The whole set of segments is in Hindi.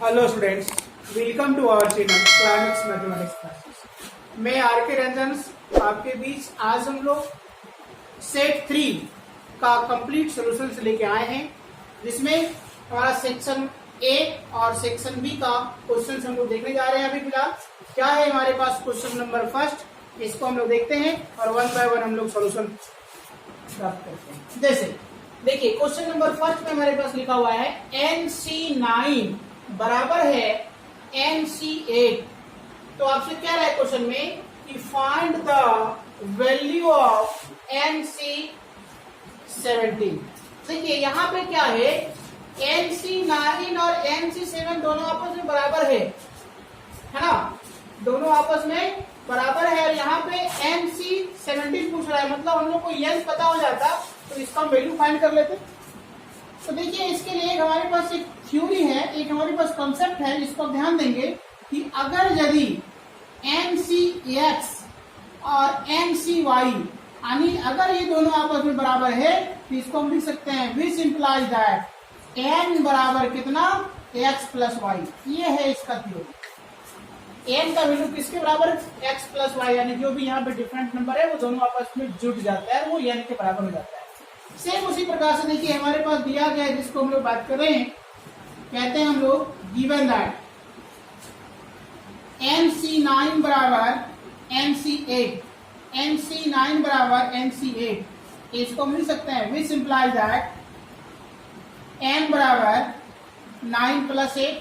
Hello students, welcome to our channel climax mathematics classes. मैं आर के रंजन आपके बीच आज हम लोग सेट 3 का कंप्लीट सॉल्यूशन लेके आए हैं, जिसमें हमारा सेक्शन ए और सेक्शन बी का क्वेश्चन हम लोग देखने जा रहे हैं। अभी फिलहाल क्या है हमारे पास क्वेश्चन नंबर फर्स्ट, इसको हम लोग देखते हैं और वन बाय वन हम लोग सॉल्यूशन प्राप्त करते हैं। जैसे देखिए क्वेश्चन नंबर फर्स्ट में हमारे पास लिखा हुआ है NC9 बराबर है NC8। तो आपसे क्या रहा है क्वेश्चन में कि find the value of NC17। देखिए यहाँ पे क्या है, NC9 और NC7 दोनों आपस में बराबर है ना, दोनों आपस में बराबर है। और यहाँ पे NC17 पूछ रहा है, मतलब हम लोग को n पता हो जाता तो इसका वैल्यू फाइंड कर लेते। तो देखिए इसके लिए हमारे पास एक थ्योरी है, एक हमारे पास कॉन्सेप्ट है, इसको ध्यान देंगे कि अगर यदि NCX और NCY यानी अगर ये दोनों आपस में बराबर है तो इसको हम लिख सकते हैं विच इम्प्लाइज दैट n बराबर कितना x प्लस वाई। ये है इसका थ्योरी। n का वैल्यू किसके बराबर x प्लस वाई, यानी जो भी यहाँ पे डिफरेंट नंबर है वो दोनों आपस में जुड़ जाता है, वो n के बराबर हो जाता है। सेम उसी प्रकार से देखिए हमारे पास दिया गया है, जिसको हम लोग बात कर रहे हैं, कहते हैं हम लोग गिवन दैट NC9 बराबर NC8, NC9 बराबर NC8, इसको हम लिख सकते हैं विच इम्प्लाइज दैट n बराबर 9 प्लस 8,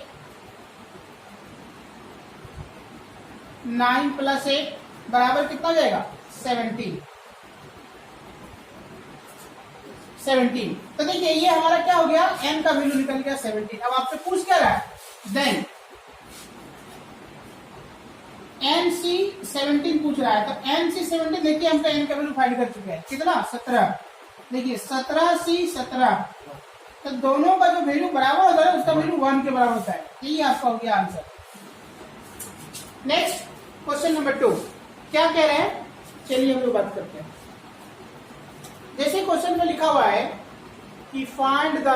9 प्लस 8 बराबर कितना हो जाएगा 17। तो देखिए ये हमारा क्या हो गया, n का वैल्यू निकल गया 17। अब आपसे पूछ क्या रहा है, देन NC17 पूछ रहा है। तो NC17 देखिए हम n का वैल्यू फाइंड कर चुके हैं, कितना 17। देखिए 17C17, तो दोनों का जो वैल्यू बराबर होता है उसका वैल्यू 1 के बराबर होता है। यही आपका हो गया आंसर। नेक्स्ट क्वेश्चन नंबर 2 क्या कह रहे हैं, चलिए हम लोग बात करते हैं। जैसे क्वेश्चन में लिखा हुआ है कि find the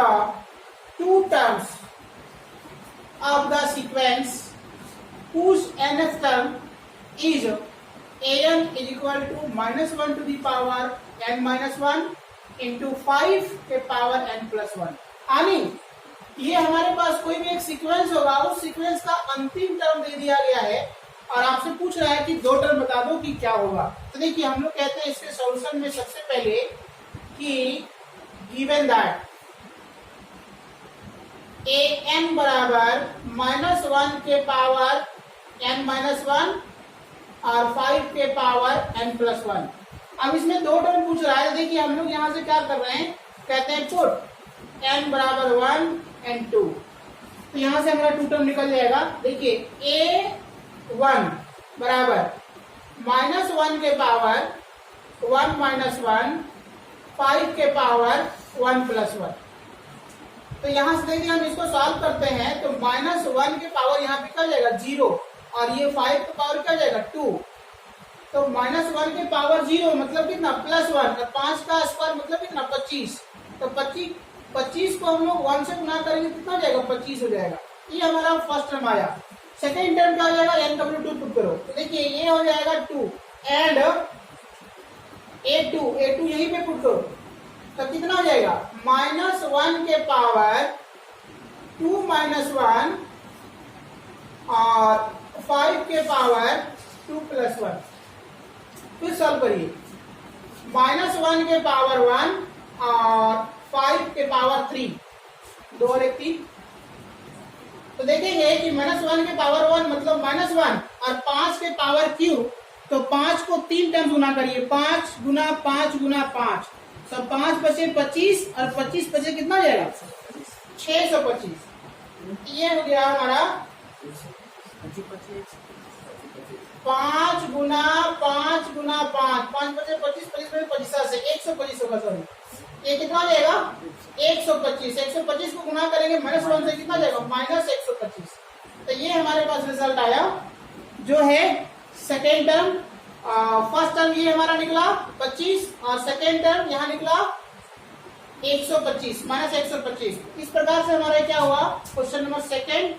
two terms of the sequence whose nth term is an is equal to -1 to the power n minus 1 into 5 के पावर n plus 1। यानी ये हमारे पास कोई भी एक सीक्वेंस होगा, उस सीक्वेंस का अंतिम टर्म दे दिया गया है और आपसे पूछ रहा है कि दो टर्म बता दो कि क्या होगा। तो देखिए हम लोग कहते हैं इसके सॉल्यूशन में सबसे पहले कि गिवन दैट an बराबर -1 के पावर n minus 1 और 5 के पावर n plus 1। अब इसमें दो टर्म पूछ रहा है। देखिए हम लोग यहाँ से क्या कर रहे हैं, कहते हैं पुट n बराबर 1 and 2, तो यहाँ से हमारा टू टर्म निकल जाएगा। देखिए a1 बराबर -1 के पावर 1 minus 1, 5 के पावर 1 plus 1। तो यहाँ से देखिए हम इसको सॉल्व करते हैं तो -1 के पावर यहाँ पे क्या जाएगा 0 और ये 5 के पावर क्या जाएगा 2। तो -1 के पावर 0 मतलब कितना +1 और 5 का स्क्वायर मतलब कितना 25। तो 25 को हम लोग 1 से गुना करेंगे कितना जाएगा 25 हो जाएगा। ये हमारा फर्स्ट टर्म आया। सेकेंड टर्म क्या हो जाएगा, n का वैल्यू 2 पुट करो। तो देखिए ये हो जाएगा 2 एंड a2 यहीं पे पुट करो तो कितना हो जाएगा -1 के पावर 2 minus 1 और 5 के पावर 2 plus 1। फिर सॉल्व करिए, -1 के पावर 1 और 5 के पावर 3, 2 और 1 3। तो देखेंगे कि -1 के पावर 1 मतलब -1 और 5 के पावर क्यूब, तो 5 को 3 टाइम्स गुना करिए, 5 गुना 5 गुना 5, तो 5 बचे 25 और 25 बचे कितना जाएगा 625। ये हो गया हमारा 5 गुना 5 गुना 5, 5 बचे 25, 25 बचे 25 से 125 होगा। सॉरी ये कितना जाएगा 125, 125 को गुना करेंगे -1 से कितना जाएगा -125। तो ये हमारे पास रिजल्ट आया जो है सेकेंड टर्म। फर्स्ट टर्म ये हमारा निकला 25 और सेकेंड टर्म यहाँ निकला 125 -125। इस प्रकार से हमारा क्या हुआ क्वेश्चन नंबर सेकेंड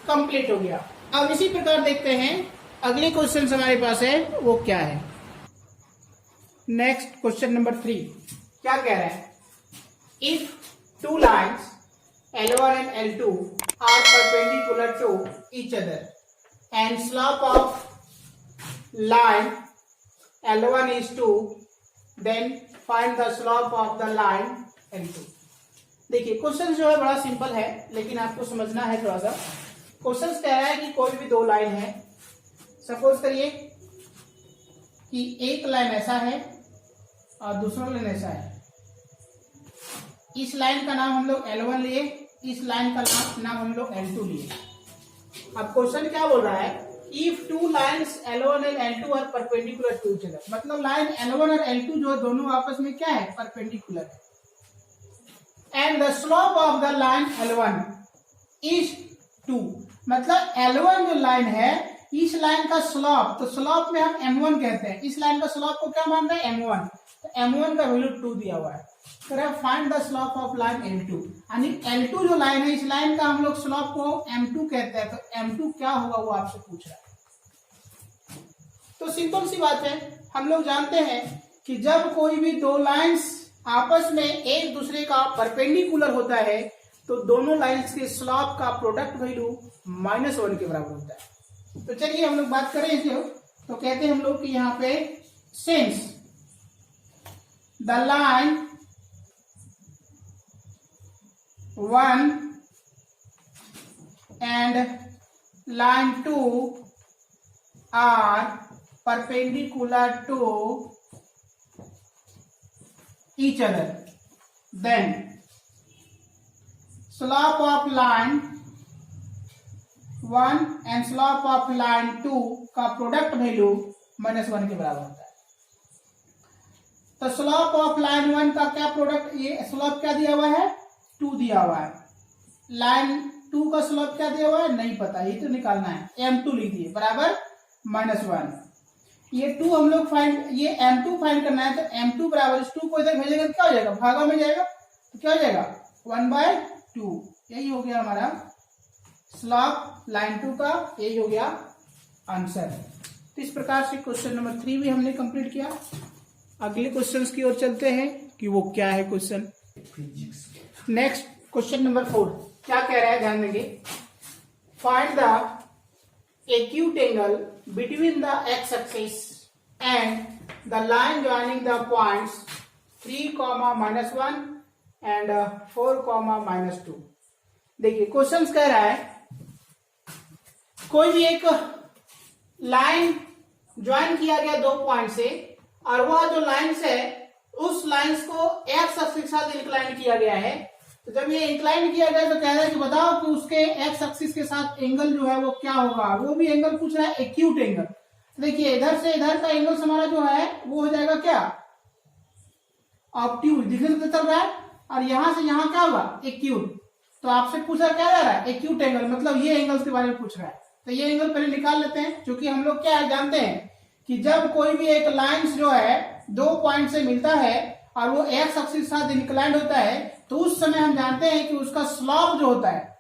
कंप्लीट हो गया। अब इसी प्रकार देखते हैं अगले क्वेश्चन हमारे पास है वो क्या है। नेक्स्ट क्वेश्चन नंबर 3 क्या कह रहा है, if two lines L1 and L2 are perpendicular to each other and slope of line L1 is 2, then find the slope of the line L2। देखिए क्वेश्चन जो है बड़ा सिंपल है, लेकिन आपको समझना है थोड़ा सा। क्वेश्चन कह रहा है कि कोई भी दो लाइन है, सपोज करिए कि एक लाइन ऐसा है और दूसरा लाइन ऐसा है। इस लाइन का नाम हम लोग L1 लिए, इस लाइन का नाम हम लोग L2 लिए। अब क्वेश्चन क्या बोल रहा है, if two lines L1 and L2 are perpendicular to each other, मतलब लाइन L1 और L2 जो दोनों आपस में क्या है, परपेंडिकुलर है। And the slope of the line L1 is 2, मतलब L1 जो लाइन है इस लाइन का स्लोप, तो स्लोप में हम M1 कहते हैं, इस लाइन का स्लोप को क्या मान रहे हैं, M1, तो M1 का वैल्यू 2 दिया हुआ है। Find the slope of line L2, यानी L2 जो लाइन है इस लाइन का हम लोग स्लोप को M2 कहते हैं, तो M2 क्या होगा वो आपसे पूछ रहा है। तो सिंपल सी बात है, हम लोग जानते हैं कि जब कोई भी दो लाइंस आपस में एक दूसरे का परपेंडिकुलर होता है तो दोनों लाइंस के स्लोप का प्रोडक्ट वैल्यू -1 के बराबर होता है। तो चलिए हम लोग बात करें इसे, तो कहते हैं हम लोग कि यहाँ पे since the line 1 and line 2 are perpendicular to each other, then slope of line 1 and slope of line 2 का प्रोडक्ट वैल्यू -1 के बराबर होता है। तो स्लोप ऑफ लाइन 1 का क्या प्रोडक्ट, ये स्लोप क्या दिया हुआ है, 2 दिया हुआ है। लाइन 2 का स्लोप क्या दिया हुआ है, नहीं पता, ये तो निकालना है, M2 लिख दिए बराबर -1। ये 2 हम लोग फाइंड, ये M2 फाइंड करना है, तो M2 बराबर इस 2 को इधर भेजेगा तो क्या हो जाएगा, भागा में जाएगा, तो क्या हो जाएगा 1/2। यही हो गया हमारा स्लोप लाइन 2 का, यही हो गया आंसर। तो इस प्रकार से क्वेश्चन नंबर 3 भी हमने कंप्लीट किया। अगले क्वेश्चंस की ओर चलते हैं कि वो क्या है क्वेश्चन। नेक्स्ट क्वेश्चन नंबर 4 क्या कह रहा है, ध्यान देंगे। Find the acute angle between the x axis and the line joining the points 3, -1 and 4, -2। देखिए क्वेश्चन कह रहा है कोई भी एक लाइन ज्वाइन किया गया दो पॉइंट से, और वह जो लाइन्स है उस लाइन्स को एक्स एक्सिस के साथ इंक्लाइन किया गया है। तो जब ये इंक्लाइन किया गया तो कह रहा है कि बताओ कि उसके एक्स एक्सिस के साथ एंगल जो है वो क्या होगा, वो भी एंगल पूछ रहा है, एक्यूट एंगल। देखिए इधर से इधर का एंगल हमारा जो है वो हो जाएगा क्या, ऑब्ट्यूज, दिखने से चल रहा है, और यहां से यहां क्या होगा, एक्यूट। तो आपसे पूछा क्या जा रहा है, एक्यूट एंगल, मतलब ये एंगल्स के बारे में पूछ रहा है। तो ये एंगल पहले निकाल लेते हैं, क्योंकि हम लोग क्या है जानते हैं कि जब कोई भी एक लाइन जो है दो पॉइंट से मिलता है और वो एक्स एक्सिस के साथ इंक्लाइंड होता है, तो उस समय हम जानते हैं कि उसका स्लोप जो होता है,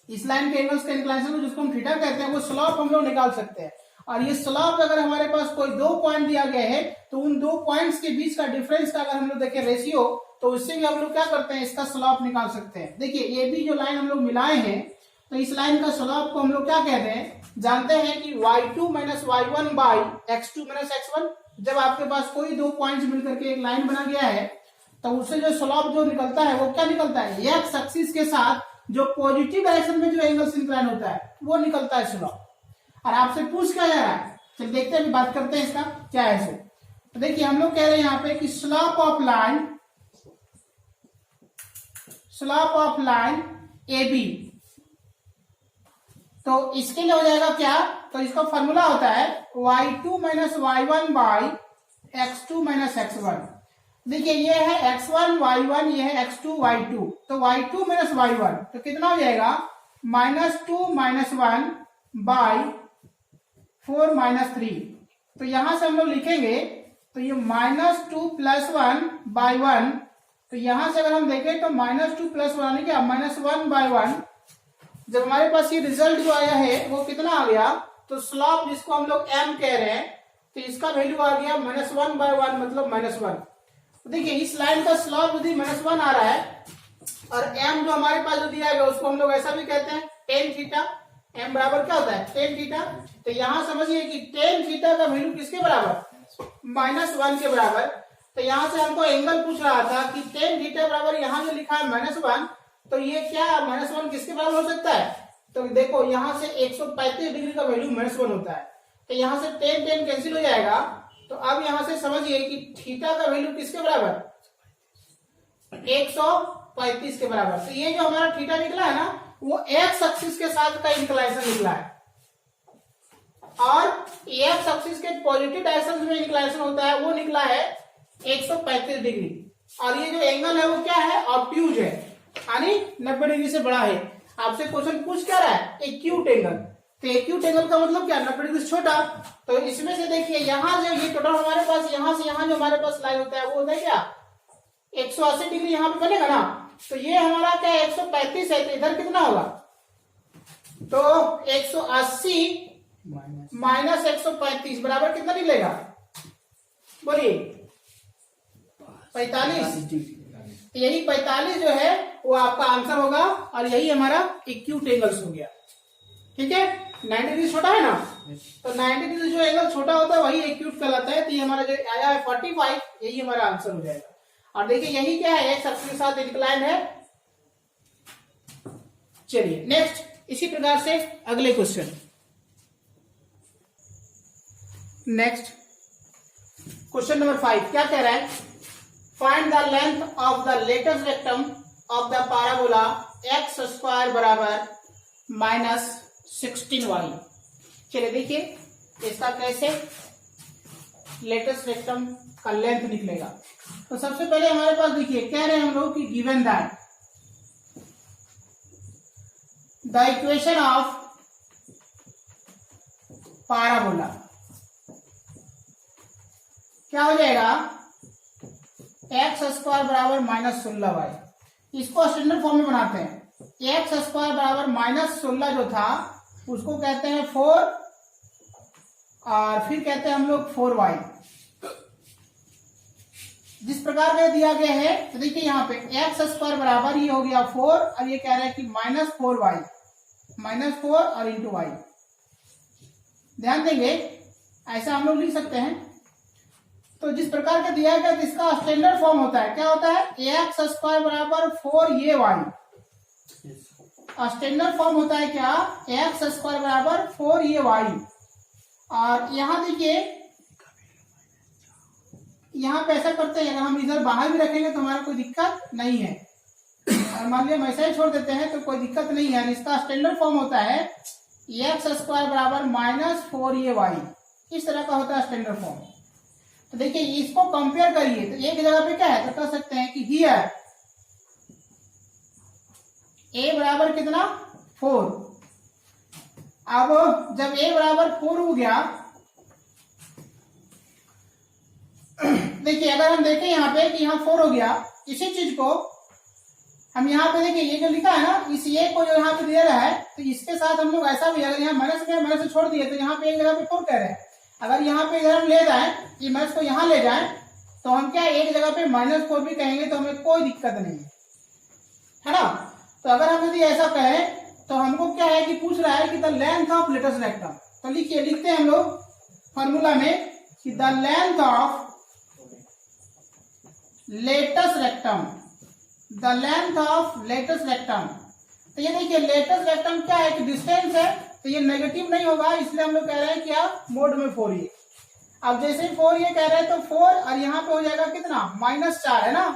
इस लाइन के एंगल्स के इंक्लाइनेशन को जिसको हम थीटा कहते हैं, वो स्लोप हम लोग निकाल सकते हैं। और ये स्लोप अगर हमारे पास कोई दो पॉइंट दिया गया है तो उन दो पॉइंट्स के बीच का डिफरेंस का अगर हम लोग देखें रेशियो, तो उससे भी हम लोग क्या करते हैं, इसका स्लोप निकाल सकते हैं। देखिए ये भी जो लाइन हम लोग मिलाए हैं, तो इस लाइन का स्लोप को हम लोग क्या कहते हैं, जानते हैं कि y2 - y1 by x2 - x1। जब आपके पास कोई दो पॉइंट्स मिलकर के एक लाइन बना गया है तो उससे जो स्लोप जो निकलता है वो क्या निकलता है, एक्स एक्सिस के साथ जो पॉजिटिव डायरेक्शन में जो एंगल इंक्लाइन होता है वो निकलता है स्लोप। और आपसे पूछ क्या जा रहा है, चलिए देखते हैं, बात करते हैं इसका क्या है इसे। तो देखिए हम लोग कह रहे हैं यहाँ पे कि स्लोप ऑफ लाइन AB, तो इसके लिए हो जाएगा क्या, तो इसका फॉर्मूला होता है y2 - y1 by x2 - x1। देखिए ये है x1 y1, ये है x2 y2, तो y2 - y1 तो कितना हो जाएगा, -2 - 1 बाई 4 - 3। तो यहां से हम लोग लिखेंगे तो ये -2 + 1 बाई 1, तो यहां से अगर हम देखें तो -2 + 1 यानी क्या, -1 बाई 1 जब हमारे पास ये रिजल्ट जो आया है वो कितना आ गया, तो स्लॉप जिसको हम लोग m कह रहे हैं, तो इसका वैल्यू आ गया -1/1 मतलब -1। देखिए इस लाइन का स्लॉप यदि -1 आ रहा है और m जो हमारे पास जो दिया गया उसको हम लोग ऐसा भी कहते हैं tan थीटा। m बराबर क्या होता है, tan थीटा। तो यहां समझिए कि tan थीटा का वैल्यू किसके बराबर, -1 के बराबर। तो यहां से हमको एंगल पूछ रहा था कि tan थीटा बराबर यहाँ जो लिखा है -1, तो ये क्या -1 किसके बराबर हो सकता है। तो देखो यहां से 135 डिग्री का वैल्यू -1 होता है, तो यहां से tan कैंसिल हो जाएगा। तो अब यहां से समझिए कि थीटा का वैल्यू किसके बराबर, 135 के बराबर। तो ये जो हमारा थीटा निकला है ना, वो एक्स एक्सिस के साथ का इंक्लाइनेशन निकला है, और एक्स एक्सिस के पॉजिटिव डायरेक्शन में इंक्लाइनेशन होता है वो निकला है 135 डिग्री। और ये जो एंगल है वो क्या है, ऑब्ट्यूज है, यानी 90 डिग्री से बड़ा है। आपसे क्वेश्चन पूछ क्या रहा है, एक्यूट एंगल। तो एक्यूट एंगल का मतलब क्या, 90 डिग्री से छोटा। तो इसमें से देखिए यहाँ जो ये टोटल हमारे पास यहाँ से यहाँ जो हमारे पास लाइन होता है वो होता है क्या, 180 डिग्री यहाँ पे बनेगा ना। तो ये हमारा क्या 135 है, तो इधर कितना होगा, तो 180 माइनस 135 बराबर कितना निकलेगा, बोलिए 45। यही 45 जो है वो आपका आंसर होगा, और यही हमारा एक्यूट एंगल्स हो गया। ठीक है, 90 डिग्री छोटा है ना, तो 90 डिग्री जो एंगल छोटा होता है वही एक्यूट कहलाता है। तो ये हमारा जो आया है 45, यही हमारा आंसर हो जाएगा। और देखिए यही क्या है, एक्स एक्सिस के साथ इंक्लाइन है। चलिए नेक्स्ट, इसी प्रकार से अगले क्वेश्चन। नेक्स्ट क्वेश्चन नंबर 5 क्या कह रहा है, find the length of the latus rectum of the parabola x square बराबर -16y। चलिए देखिए इसका कैसे लेटेस्ट रेक्टम का लेंथ निकलेगा। तो सबसे पहले हमारे पास देखिए कह रहे हैं हम लोग कि given that the equation of parabola क्या हो जाएगा, एक्स स्क्वायर बराबर -16y। इसको स्टैंडर्ड फॉर्म में बनाते हैं। एक्स स्क्वायर बराबर -16 जो था उसको कहते हैं 4, और फिर कहते हैं हम लोग 4y। जिस प्रकार का दिया गया है, तो देखिए यहाँ पे एक्स स्क्वायर बराबर ये हो गया 4, और ये कह रहा है कि -4y, -4 और इंटू वाई। ध्यान देंगे ऐसा हम लोग लिख सकते हैं। तो जिस प्रकार का दिया गया इसका स्टैंडर्ड फॉर्म होता है, क्या होता है, एक्स स्क्वायर बराबर 4ay। स्टैंडर्ड फॉर्म होता है क्या, एक्स स्क्वायर बराबर 4ay। और यहां देखिए यहाँ पे ऐसा करते हैं, अगर हम इधर बाहर भी रखेंगे तो हमारा कोई दिक्कत नहीं है, और मान लिया हम ऐसा ही छोड़ देते हैं तो कोई दिक्कत नहीं है। इसका स्टैंडर्ड फॉर्म होता है एक्स स्क्वायर बराबर -4ay। इस तरह का होता है स्टैंडर्ड फॉर्म। तो देखिए इसको कंपेयर करिए, तो एक जगह पे क्या है, तो कह सकते हैं कि हियर a बराबर कितना 4। अब जब a बराबर 4 हो गया, देखिए अगर हम देखें यहाँ पे कि यहाँ 4 हो गया, इसी चीज को हम यहाँ पे देखिए ये जो लिखा है ना, इस ये को जो यहाँ पे दे रहा है, तो इसके साथ हम लोग ऐसा भी, अगर यहाँ माइनस से छोड़ दिए तो यहाँ पे एक जगह पे 4 कह रहे हैं। अगर यहाँ पे इधर हम ले जाए, ये माइनस को यहाँ ले जाए, तो हम क्या एक जगह पे -4 भी कहेंगे तो हमें कोई दिक्कत नहीं है ना। तो अगर हम यदि ऐसा कहें तो हमको क्या है कि पूछ रहा है कि the length of latus rectum. तो लिखिए, लिखते हैं हम लोग फॉर्मूला में कि the length of latus rectum, the length of latus rectum. तो ये देखिए लेटेस्ट रेक्टम क्या है कि डिस्टेंस है, तो ये नेगेटिव नहीं होगा, इसलिए हम लोग कह रहे हैं कि आप मोड में 4a। अब जैसे ही 4 ये कह रहे हैं तो 4, और यहाँ पे हो जाएगा कितना -4 है ना,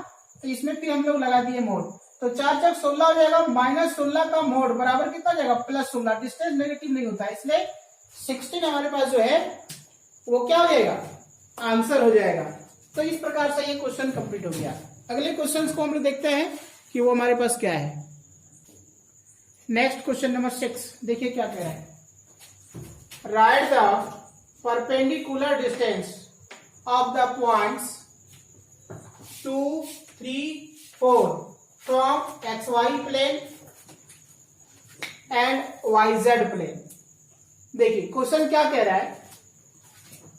तो इसमें फिर हम लोग लगा दिए मोड, तो 4 × 16 हो जाएगा। -16 का मोड बराबर कितना हो जाएगा, +16। डिस्टेंस नेगेटिव नहीं होता है, इसलिए 16 हमारे पास जो है वो क्या हो जाएगा, आंसर हो जाएगा। तो इस प्रकार से ये क्वेश्चन कंप्लीट हो गया। अगले क्वेश्चन को हम लोग देखते हैं कि वो हमारे पास क्या है। नेक्स्ट क्वेश्चन नंबर 6 देखिए क्या कह रहा है, write the perpendicular distance of the points 2, 3, 4 from XY plane and YZ plane. देखिए क्वेश्चन क्या कह रहा है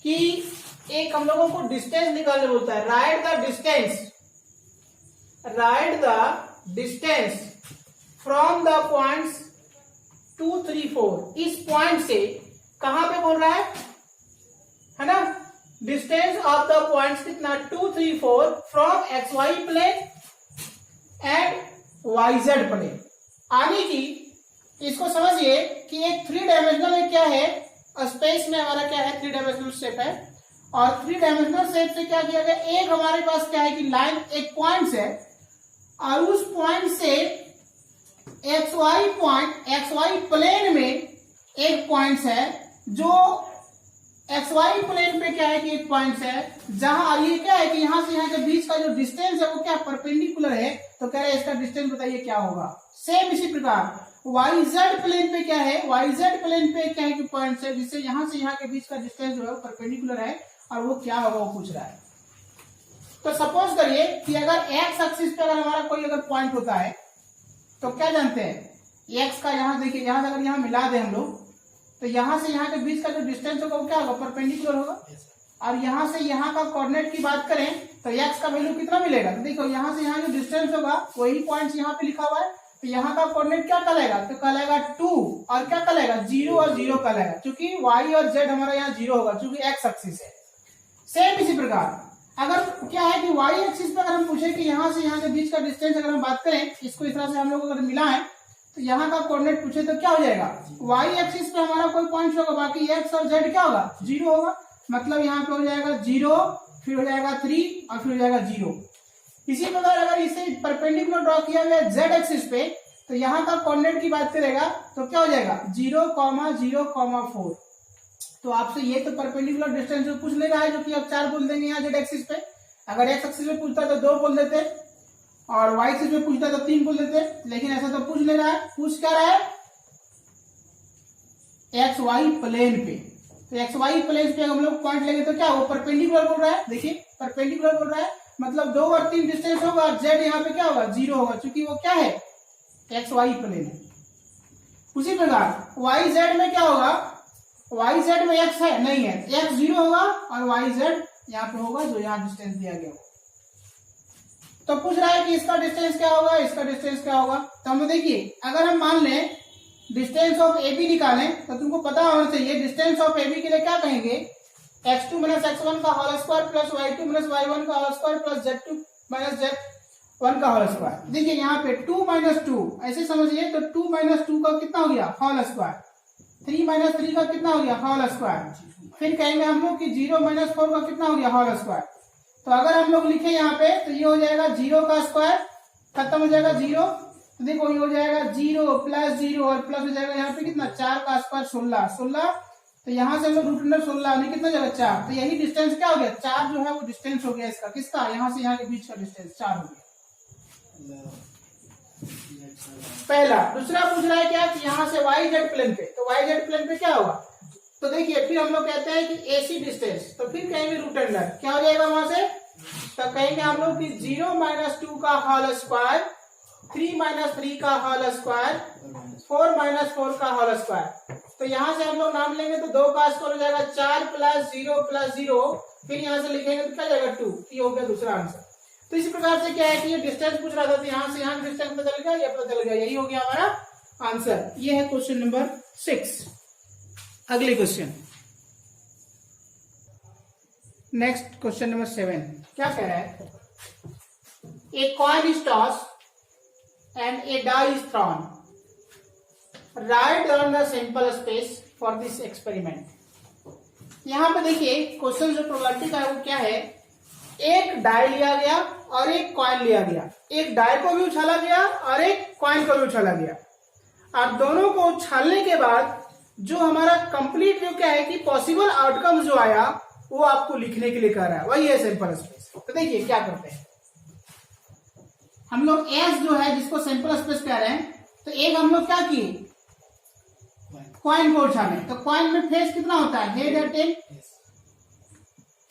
कि एक हम लोगों को डिस्टेंस निकालने बोलता है, write the distance from the points 2, 3, 4। इस पॉइंट से कहां पे बोल रहा है ना, डिस्टेंस ऑफ द पॉइंट्स कितना 2, 3, 4 from XY plane and YZ plane. आने की इसको समझिए कि एक 3 डायमेंशनल में क्या है, स्पेस में हमारा क्या है 3 डायमेंशनल शेप है, और 3 डायमेंशनल शेप से क्या किया गया, एक हमारे पास क्या है कि लाइन एक पॉइंट है, और उस पॉइंट से XY प्लेन में एक पॉइंट है, जो XY प्लेन पे क्या है कि एक पॉइंट है, जहां ये क्या है कि यहां से यहां के बीच का जो डिस्टेंस है वो क्या परपेंडिकुलर है, तो कह रहे हैं इसका डिस्टेंस बताइए क्या होगा। सेम इसी प्रकार YZ प्लेन पे क्या है, YZ प्लेन पे क्या है कि पॉइंट है, जिससे यहां से यहां के बीच का डिस्टेंस जो है वो परपेंडिकुलर है, और वो क्या होगा वो पूछ रहा है। तो सपोज करिए कि अगर एक्स एक्सिस पे अगर हमारा कोई अगर पॉइंट होता है, तो क्या जानते हैं एक्स का, यहां देखिए यहां से अगर यहां मिला दे हम लोग, तो यहां से यहां के बीच का जो डिस्टेंस होगा वो क्या होगा, परपेंडिकुलर होगा। और यहां से यहां का कोऑर्डिनेट की बात करें तो एक्स का वैल्यू कितना मिलेगा, तो देखो यहां से यहां जो डिस्टेंस होगा वही पॉइंट यहां पे लिखा हुआ है, तो यहाँ का कोऑर्डिनेट क्या कहलाएगा, तो कहलाएगा 2, और क्या कहलाएगा 0 और 0 कहलाएगा, क्योंकि y और z हमारा यहाँ 0 होगा क्योंकि x एक्सिस है। सेम इसी प्रकार अगर क्या है कि y एक्सिस पे अगर हम पूछे कि यहाँ से यहाँ के बीच का डिस्टेंस अगर हम बात करें, इसको इस तरह से हम लोग अगर मिला है, तो यहाँ का कोऑर्डिनेट पूछे तो क्या हो जाएगा, y एक्सिस पे हमारा कोई पॉइंट होगा, बाकी x और z क्या होगा 0 होगा, मतलब यहाँ पे हो जाएगा 0, फिर हो जाएगा 3 और फिर हो जाएगा 0। इसी प्रकार अगर इसे परपेंडिकुलर ड्रॉ किया गया z एक्सिस पे, तो यहाँ का कोऑर्डिनेट की बात करेगा तो क्या हो जाएगा 0, 0, 4। तो आपसे ये तो परपेंडिकुलर डिस्टेंस जो पूछ ले रहा है, जो कि आप 4 बोल देंगे यहाँ z एक्सिस पे। अगर x एक्सिस पे पूछता तो 2 बोल देते, और y एक्सिस पे पूछता तो 3 बोल देते, लेकिन ऐसा तो पूछ ले रहा है, पूछ क्या रहा है XY प्लेन पे। तो XY प्लेन पे हम लोग पॉइंट लेंगे तो क्या वो परपेंडिकुलर बोल रहा है, देखिए परपेंडिकुलर बोल रहा है, मतलब 2 और 3 डिस्टेंस होगा, z यहाँ पे क्या होगा 0 होगा, क्योंकि वो क्या है XY प्लेन है। उसी प्रकार YZ में क्या होगा, YZ में x है नहीं है, x 0 होगा और YZ यहाँ पे होगा जो यहाँ डिस्टेंस दिया गया होगा। तो पूछ रहा है कि इसका डिस्टेंस क्या होगा, इसका डिस्टेंस क्या होगा। तो हम देखिए अगर हम मान लें डिस्टेंस ऑफ AB निकालें, तो तुमको पता होना चाहिए डिस्टेंस ऑफ AB के लिए क्या कहेंगे, x2 - x1 का whole square plus y2 - y1 का whole square plus z2 - z1 का होल स्क्वायर। देखिए यहाँ पे 2 - 2 ऐसे समझिए, तो 2 - 2 का कितना हो गया होल स्क्वायर, 3 - 3 का कितना हो गया होल स्क्वायर, फिर कहेंगे हम लोग कि 0 - 4 का कितना हो गया होल स्क्वायर। तो अगर हम लोग लिखे यहाँ पे तो ये हो जाएगा 0 का स्क्वायर, खत्म हो जाएगा 0, तो देखो ये हो जाएगा 0 प्लस 0 और प्लस हो जाएगा यहाँ पे कितना 4 का स्क्वायर 16, तो यहाँ से हम लोग √16 कितना जाएगा 4, तो यही डिस्टेंस क्या हो गया 4 जो है वो डिस्टेंस हो गया इसका, किसका यहाँ से यहाँ के बीच का डिस्टेंस 4 हो गया पहला। दूसरा पूछ रहा है क्या कि यहाँ से YZ प्लेन पे, तो YZ प्लेन पे क्या होगा, तो देखिए फिर हम लोग कहते हैं कि AC डिस्टेंस, तो फिर कहेंगे √, क्या हो जाएगा वहां से, तो कहेंगे हम लोग कि 0 - 2 का होल स्क्वायर, 3 - 3 का होल स्क्वायर, 4 - 4 का होल स्क्वायर। तो यहाँ से हम लोग नाम लेंगे तो 2 का स्क्वायर हो जाएगा 4 प्लस 0, फिर यहाँ से लिखेंगे तो क्या जाएगा 2, ये हो गया दूसरा आंसर। तो इसी प्रकार से क्या है कि ये डिस्टेंस पूछ रहा था, तो यहाँ से यहाँ डिस्टेंस पता चल गया, ये पता चल गया, यही हो गया हमारा आंसर। ये है क्वेश्चन नंबर 6। अगले क्वेश्चन, नेक्स्ट क्वेश्चन नंबर 7 क्या कह रहा है, a coin is toss and a die is thrown, right on the sample space for this experiment. यहाँ पे देखिए क्वेश्चन जो प्रोबेबिलिटी का है वो क्या है, एक डाई लिया गया और एक कॉइन लिया गया, एक डाई को भी उछाला गया और एक कॉइन को भी उछाला गया, और दोनों को उछालने के बाद जो हमारा कंप्लीट जो क्या है कि पॉसिबल आउटकम जो आया वो आपको लिखने के लिए कह रहा है, वही है सैंपल स्पेस। तो देखिए क्या करते हैं हम लोग, एस जो है जिसको सैंपल स्पेस कह रहे हैं, तो एक हम लोग क्या किए कॉइन को उछाले, तो कॉइन में फेस कितना होता है हेड या टेल,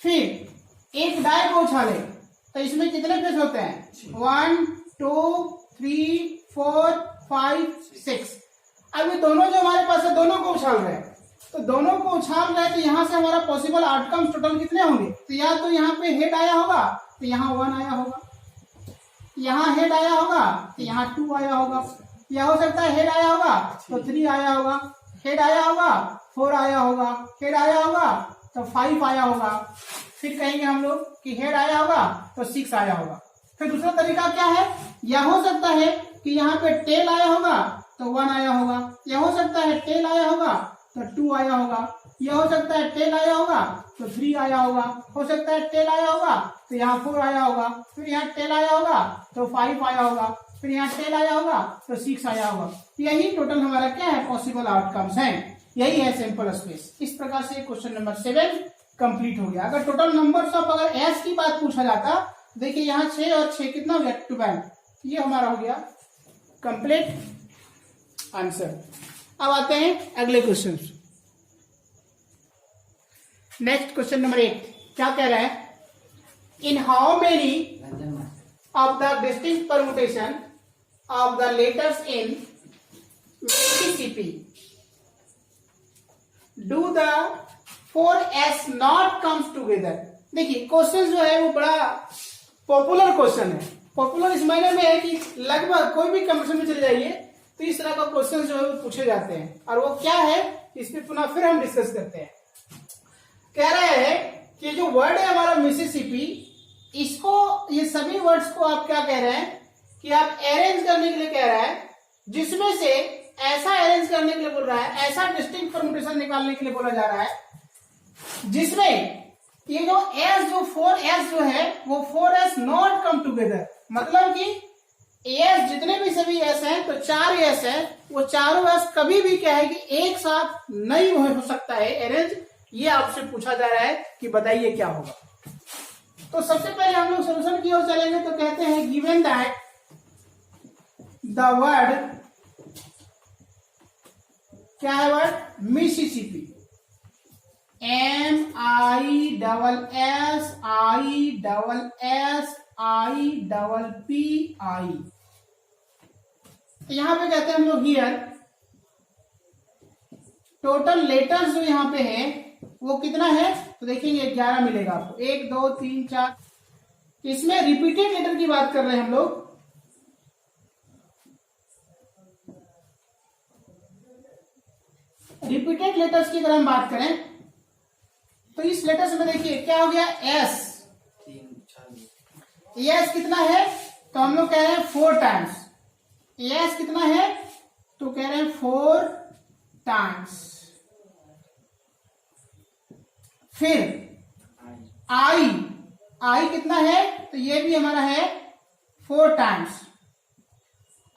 फिर एक डाई को उछाले तो इसमें कितने फेस होते हैं 1 2 3 4 5 6, अब ये दोनों जो हमारे पास है दोनों को उछाल रहे हैं, तो दोनों को उछाल रहे हैं, तो यहाँ से हमारा पॉसिबल आउटकम्स टोटल कितने होंगे? तो या तो यहाँ पे हेड आया होगा तो यहाँ 1 आया होगा, यहाँ हेड आया होगा तो यहाँ 2 आया होगा, या हो सकता है हेड आया होगा तो 3 आया होगा, हेड आया होगा 4 आया होगा, हेड आया होगा तो 5 आया होगा, फिर कहेंगे हम लोग कि हेड आया होगा तो 6 आया होगा। फिर दूसरा तरीका क्या है, या हो सकता है कि यहाँ पे टेल आया होगा तो 1 आया होगा, या हो सकता है टेल आया होगा तो 2 आया होगा, यह हो सकता है टेल आया होगा तो 3 आया होगा, हो सकता है टेल आया होगा तो यहाँ 4 आया होगा, फिर यहाँ टेल आया होगा तो 5 आया होगा, फिर यहाँ टेल आया होगा तो 6 आया होगा। यही टोटल हमारा क्या है, पॉसिबल आउटकम्स हैं, यही है सिंपल स्पेस। इस प्रकार से क्वेश्चन नंबर 7 कंप्लीट हो गया। अगर टोटल नंबर्स ऑफ अगर एस की बात पूछा जाता, देखिए यहाँ 6 और 6 कितना हो गया 12, ये हमारा हो गया कंप्लीट आंसर। अब आते हैं अगले क्वेश्चन। नेक्स्ट क्वेश्चन नंबर 8 क्या कह रहा है, in how many of the distinct permutation of the letters in Mississippi do the 4s not comes together. देखिए क्वेश्चन जो है वो बड़ा पॉपुलर क्वेश्चन है। पॉपुलर इस मायने में है कि लगभग कोई भी कंपटीशन में चले जाइए तो इस तरह का क्वेश्चन जो है वो पूछे जाते हैं। और वो क्या है, इस पे पुनः फिर हम डिस्कस करते हैं। कह रहे हैं कि जो वर्ड है हमारा मिसिसिपी, इसको ये सभी वर्ड्स को आप क्या कह रहे हैं कि आप अरेंज करने के लिए कह रहा है, जिसमें से ऐसा अरेंज करने के लिए बोल रहा है, ऐसा डिस्टिंक्ट परम्यूटेशन निकालने के लिए बोला जा रहा है जिसमें ये जो एस जो 4s जो है वो 4s नॉट कम टुगेदर, मतलब कि एस जितने भी सभी एस हैं तो 4 एस है, वो चारों एस कभी भी क्या है कि एक साथ नहीं हो सकता है अरेंज। ये आपसे पूछा जा रहा है कि बताइए क्या होगा। तो सबसे पहले हम लोग सोल्यूशन की ओर चलेंगे, तो कहते हैं गिवन दैट द वर्ड क्या है, वर्ड मिसिसिपी, MISSIPI। यहां पे कहते हैं हम लोग हियर टोटल लेटर्स जो यहां पे है वो कितना है, तो देखेंगे 11 मिलेगा आपको, 1 2 3 4। इसमें रिपीटेड लेटर की बात कर रहे हैं हम लोग। रिपीटेड लेटर्स की अगर हम बात करें तो इस लेटर्स में देखिए क्या हो गया, एस। एस कितना है, तो हम लोग कह रहे हैं 4 टाइम्स। एस कितना है, तो कह रहे हैं 4 टाइम्स। फिर आई कितना है, तो ये भी हमारा है 4 टाइम्स।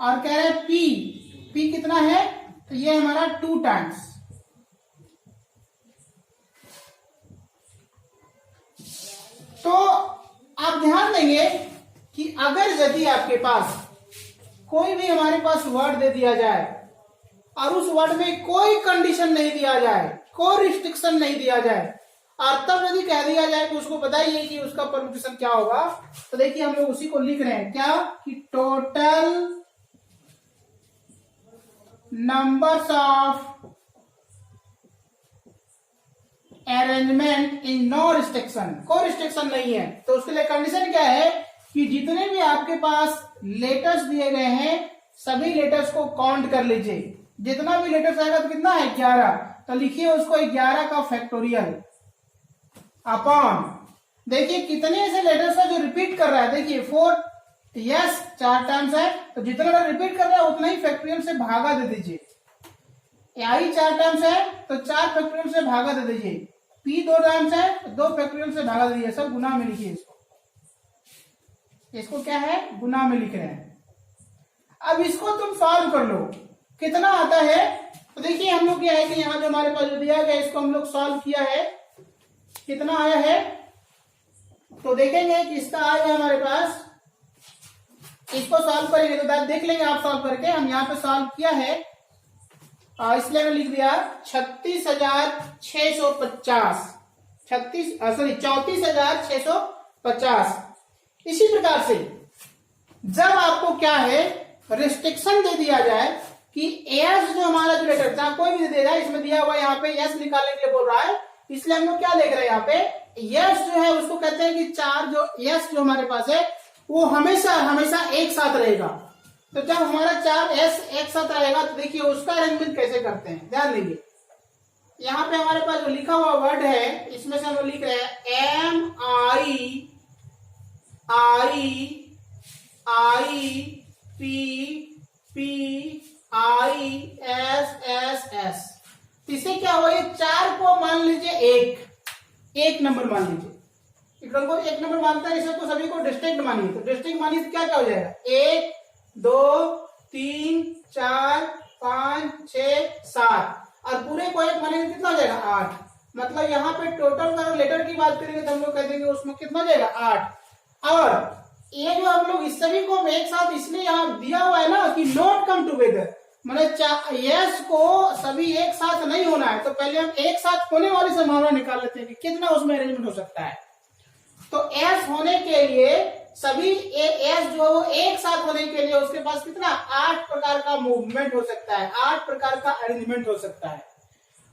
और कह रहे हैं पी कितना है, तो ये हमारा 2 टाइम्स। तो आप ध्यान देंगे कि अगर यदि आपके पास कोई भी हमारे पास वर्ड दे दिया जाए और उस वर्ड में कोई कंडीशन नहीं दिया जाए, कोई रिस्ट्रिक्शन नहीं दिया जाए, और तब यदि कह दिया जाए कि उसको बताइए कि उसका परम्यूटेशन क्या होगा, तो देखिए हम लोग उसी को लिख रहे हैं क्या, कि total numbers of arrangement in no restriction, कोई रिस्ट्रिक्शन नहीं है। तो उसके लिए कंडीशन क्या है कि जितने भी आपके पास लेटर्स दिए गए हैं सभी लेटर्स को काउंट कर लीजिए। जितना भी लेटर्स आएगा तो कितना है 11, तो लिखिए उसको 11 का फैक्टोरियल अपॉन, देखिए कितने ऐसे लेटर्स है जो रिपीट कर रहा है। देखिए 4 यस 4 टाइम्स है, तो जितना रिपीट कर रहा है उतना ही फैक्टोरियल से भागा दे दीजिए। आई 4 टाइम्स है तो 4 फैक्टोरियल से भागा दे दीजिए। पी 2 टाइम्स है तो 2 फैक्टोरियल से भागा दे दीजिए। सब गुना में लिखिए इसको क्या है, गुना में लिख रहे हैं। अब इसको तुम सॉल्व कर लो, कितना आता है, तो देखिए हम लोग क्या है कि यहाँ जो हमारे पास जो दिया गया इसको हम लोग सॉल्व किया है, कितना आया है, तो देखेंगे कि इसका आएगा हमारे पास, इसको सॉल्व करेंगे तो देख लेंगे आप सॉल्व करके। हम यहाँ पे सॉल्व किया है इसलिए मैंने लिख दिया 36,650, 34,650। इसी प्रकार से जब आपको क्या है रिस्ट्रिक्शन दे दिया जाए कि एस जो हमारा जो लेटर चाहे कोई भी दे देगा, इसमें दिया हुआ यहाँ पे एस निकालने के लिए बोल रहा है, इसलिए हम लोग क्या देख रहे हैं यहाँ पे यस जो है उसको कहते हैं कि चार जो यस जो हमारे पास है वो हमेशा हमेशा एक साथ रहेगा। तो जब हमारा चार एस एक साथ रहेगा तो देखिए उसका अरेंजमेंट कैसे करते हैं, ध्यान दीजिए। यहाँ पे हमारे पास जो लिखा हुआ वर्ड है इसमें से हम लोग लिख रहे हैं M I P P I S S S. इससे क्या हुआ, ये चार को मान लीजिए एक नंबर मान लीजिए, इक्वल को एक नंबर मानता है, इसे तो सभी को डिस्ट्रिक्ट मानिए। तो डिस्ट्रिक्ट मानिए तो क्या क्या हो जाएगा, 1 2 3 4 5 6 7 और पूरे को एक मानेंगे कितना हो जाएगा 8। मतलब यहाँ पे टोटल का लेटर की बात करेंगे तो हम लोग कह देंगे उसमें कितना हो जाएगा 8। और ये जो हम लोग इस सभी को एक साथ इसलिए यहाँ दिया हुआ है ना कि नॉट कम टुगेदर, मतलब यस को सभी एक साथ नहीं होना है। तो पहले हम एक साथ होने वाली संभावना निकाल लेते हैं कि कितना उसमें अरेंजमेंट हो सकता है। तो एस होने के लिए सभी एस जो वो एक साथ होने के लिए उसके पास कितना 8 प्रकार का मूवमेंट हो सकता है, 8 प्रकार का अरेंजमेंट हो सकता है।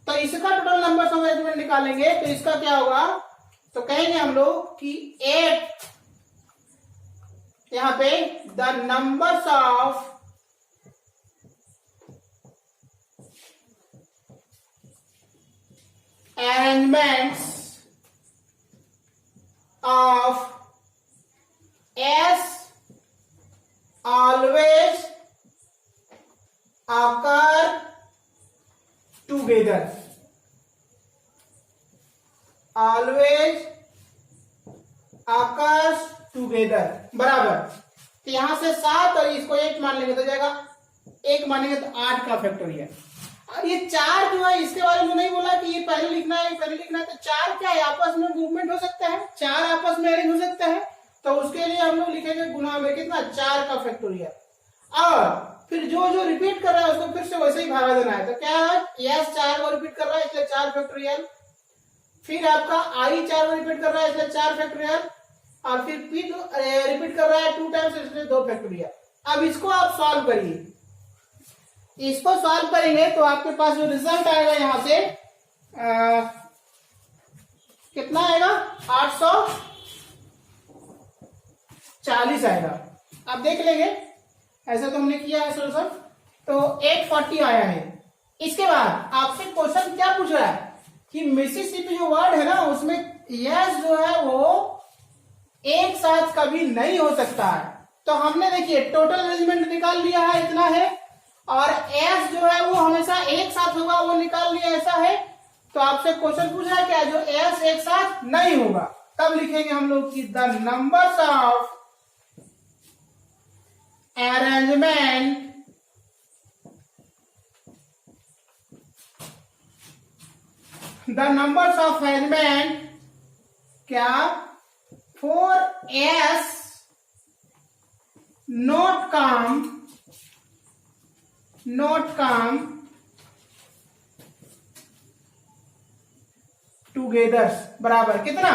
तो इसका टोटल नंबर ऑफ अरेंजमेंट निकालेंगे तो इसका क्या होगा, तो कहेंगे हम लोग कि 8 यहाँ पे the numbers of arrangements of S always occur together, always occurs together बराबर। तो यहां से 7 और इसको 1 मान लेंगे तो जाएगा 1 मानेंगे तो 8 का फैक्टोरियल। और ये 4 जो है इसके बारे में नहीं बोला कि ये पहले लिखना है पहले लिखना है, तो 4 क्या है आपस में मूवमेंट हो सकता है, 4 आपस में अरेंज हो सकता है। तो उसके लिए हम लोग लिखेंगे गुना में कितना 4 का फैक्टोरियल। और फिर जो जो रिपीट कर रहा है उसको फिर से वैसे ही भागा देना है। तो क्या है यस 4 को रिपीट कर रहा है इसलिए 4 फैक्टोरियल, फिर आपका आई 4 को रिपीट कर रहा है इसलिए 4 फैक्टोरियल, और फिर पी रिपीट कर रहा है 2 टाइम्स इसलिए 2 फैक्टोरियल। अब इसको आप सॉल्व करिए, इसको सॉल्व करेंगे तो आपके पास जो रिजल्ट आएगा यहां से कितना आएगा 840 आएगा। आप देख लेंगे ऐसा तो हमने किया है सोल्यूशन, तो 840 आया है। इसके बाद आपसे क्वेश्चन क्या पूछ रहा है कि मिसिसिपी जो वर्ड है ना उसमें यस जो है वो एक साथ कभी नहीं हो सकता है। तो हमने देखिए टोटल अरेंजमेंट निकाल लिया है इतना है, और एस जो है वो हमेशा एक साथ होगा वो निकाल लिया ऐसा है। तो आपसे क्वेश्चन पूछ रहा है क्या जो एस एक साथ नहीं होगा, तब लिखेंगे हम लोग कि द नंबर्स ऑफ अरेंजमेंट क्या for S not come together बराबर कितना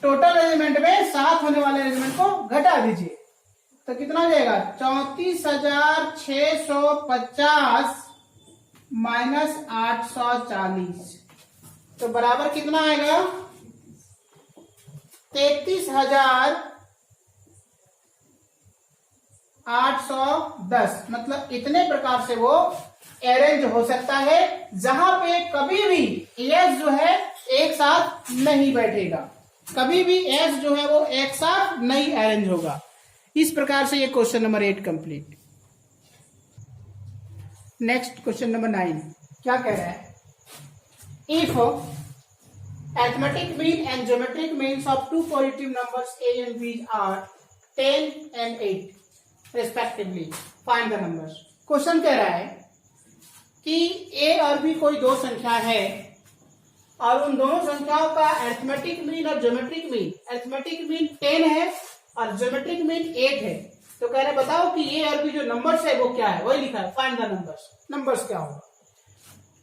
टोटल अरेंजमेंट में साथ होने वाले अरेंजमेंट को घटा दीजिए तो कितना हो जाएगा 34,650 माइनस 840 तो बराबर कितना आएगा 33,810। मतलब इतने प्रकार से वो अरेंज हो सकता है जहां पे कभी भी एस जो है एक साथ नहीं बैठेगा, कभी भी एस जो है वो एक साथ नहीं अरेंज होगा। इस प्रकार से ये question number 8 complete. Next question number 9 क्या कह रहा है, if arithmetic mean and geometric means of two positive numbers a and b are 10 and 8 respectively, find the numbers। Question कह रहा है कि a और b कोई दो संख्या है और उन दोनों संख्याओं का अरिथमेटिक मीन और ज्योमेट्रिक मीन, अरिथमेटिक मीन 10 है और ज्योमेट्रिक मीन 8 है। तो कह रहे बताओ कि a और b जो नंबर्स है वो क्या है, वही लिखा है फाइंड द नंबर्स। नंबर्स क्या होगा,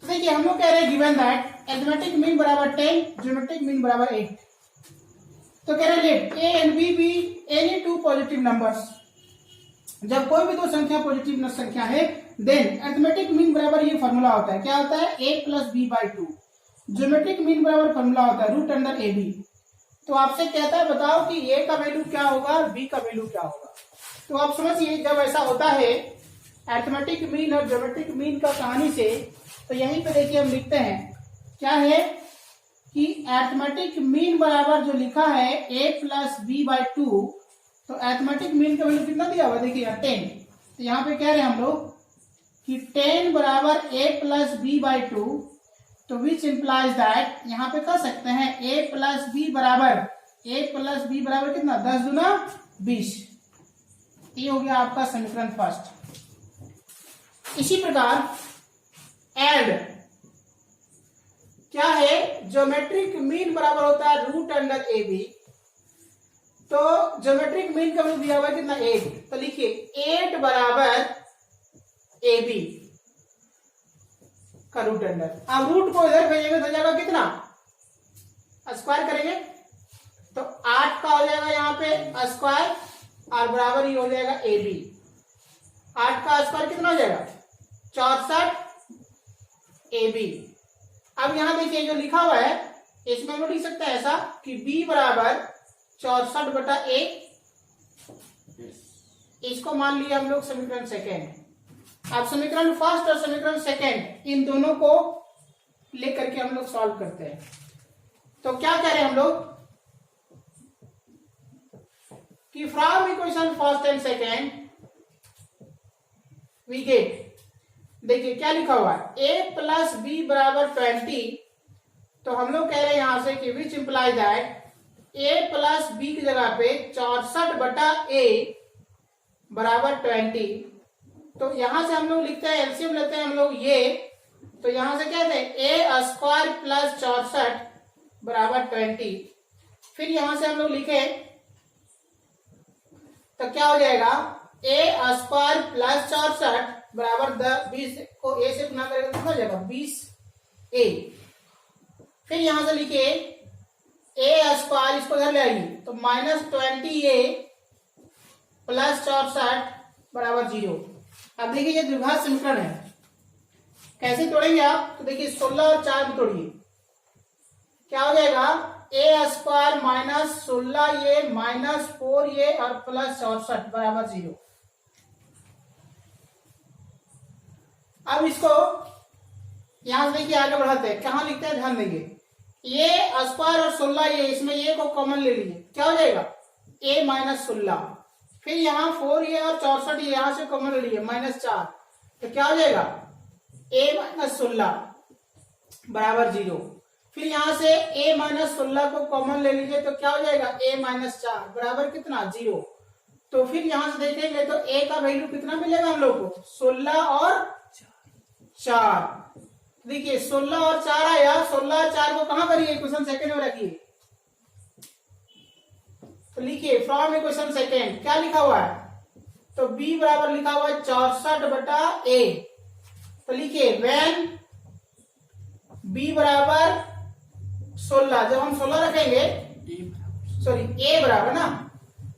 तो देखिए हम लोग कह रहे हैं गिवन दैट अरिथमेटिक मीन बराबर 10, ज्योमेट्रिक मीन बराबर 8। तो कह रहे let a and b be any two positive numbers. जब कोई भी दो संख्या पॉजिटिव संख्या है देन अरिथमेटिक मीन बराबर ये फॉर्मूला होता है, क्या होता है, a plus B by two. Geometric mean बराबर फॉर्मूला होता है रूट अंडर ए बी। तो आपसे कहता है बताओ कि a का वैल्यू क्या होगा, b का वैल्यू क्या होगा। तो आप समझिए जब ऐसा होता है अरिथमेटिक मीन और ज्योमेट्रिक मीन का कहानी से, तो यहीं पे देखिए हम लिखते हैं क्या है कि अरिथमेटिक मीन बराबर जो लिखा है a plus B by two, तो अरिथमेटिक मीन का वैल्यू कितना दिया हुआ देखिए 10। तो यहाँ पे कह रहे हैं हम लोग कि 10 बराबर a plus B by two, तो विच इम्प्लाइज दैट यहाँ पे कह सकते हैं a प्लस बी बराबर कितना 10 दूना 20। ये हो गया आपका समीकरण फर्स्ट। इसी प्रकार एड क्या है, ज्योमेट्रिक मीन बराबर होता है रूट अंडर ए बी। तो ज्योमेट्रिक मीन का वैल्यू दिया हुआ है कितना 8, तो लिखिए 8 बराबर ए बी का रूट अंडर। अब रूट को इधर भेजेंगे तो जाएगा कितना, स्क्वायर करेंगे तो 8 का हो जाएगा यहाँ पे स्क्वायर और बराबर ही हो जाएगा ए बी। 8 का स्क्वायर कितना हो जाएगा 64 ए बी। अब यहां देखिए जो लिखा हुआ है इसमें हम लोग लिख सकते हैं ऐसा कि b बराबर 64 बटा ए, इसको मान लिया हम लोग समीकरण सेकेंड। अब समीकरण फर्स्ट और समीकरण सेकेंड इन दोनों को लेकर के हम लोग सॉल्व करते हैं। तो क्या कह रहे हैं हम लोग कि from equation first and second we get, देखिए क्या लिखा हुआ है a प्लस बी बराबर 20। तो हम लोग कह रहे हैं यहां से कि which imply that a plus B की जगह पे 64 बटा a बराबर 20। तो यहां से हम लोग लिखते हैं एलसीएम लेते हैं हम लोग ये, तो यहां से कहते हैं a स्क्वायर प्लस 64 बराबर 20। फिर यहां से हम लोग लिखे तो क्या हो जाएगा a स्क्वायर प्लस 64 बराबर 20 को a से गुना करेगा तो हो जाएगा 20a। फिर यहां से लिखिए a स्क्वायर, इसको इधर ले आइए तो -20a प्लस 64 बराबर 0। अब देखिए ये द्विघात समीकरण है, कैसे तोड़ेंगे आप, तो देखिए 16 और 4 में तोड़िए, क्या हो जाएगा a square minus 16a minus 4a और प्लस 64 बराबर 0। अब इसको यहां से देखिए आगे बढ़ाते हैं, कहां लिखते हैं ध्यान देंगे, ये स्क्वायर और 16 ये इसमें ये को कॉमन ले लीजिए, क्या हो जाएगा a माइनस 16। फिर यहाँ 4a और 64 ये यहां से कॉमन ले लीजिए -4, तो क्या हो जाएगा a माइनस 16 बराबर 0। फिर यहां से a माइनस 16 को कॉमन ले लीजिए तो क्या हो जाएगा a माइनस 4 बराबर कितना 0। तो फिर यहां से देखेंगे तो a का वैल्यू कितना मिलेगा हम लोग को 16 और 4। देखिए 16 और 4 आया, 16 और 4 को कहां करिए इक्वेशन सेकंड में रखिए, तो लिखिए फ्रॉम इक्वेशन सेकंड क्या लिखा हुआ है, तो b बराबर लिखा हुआ है 64 बटा a। तो लिखिए व्हेन b बराबर 16, जब हम 16 रखेंगे a बराबर ना,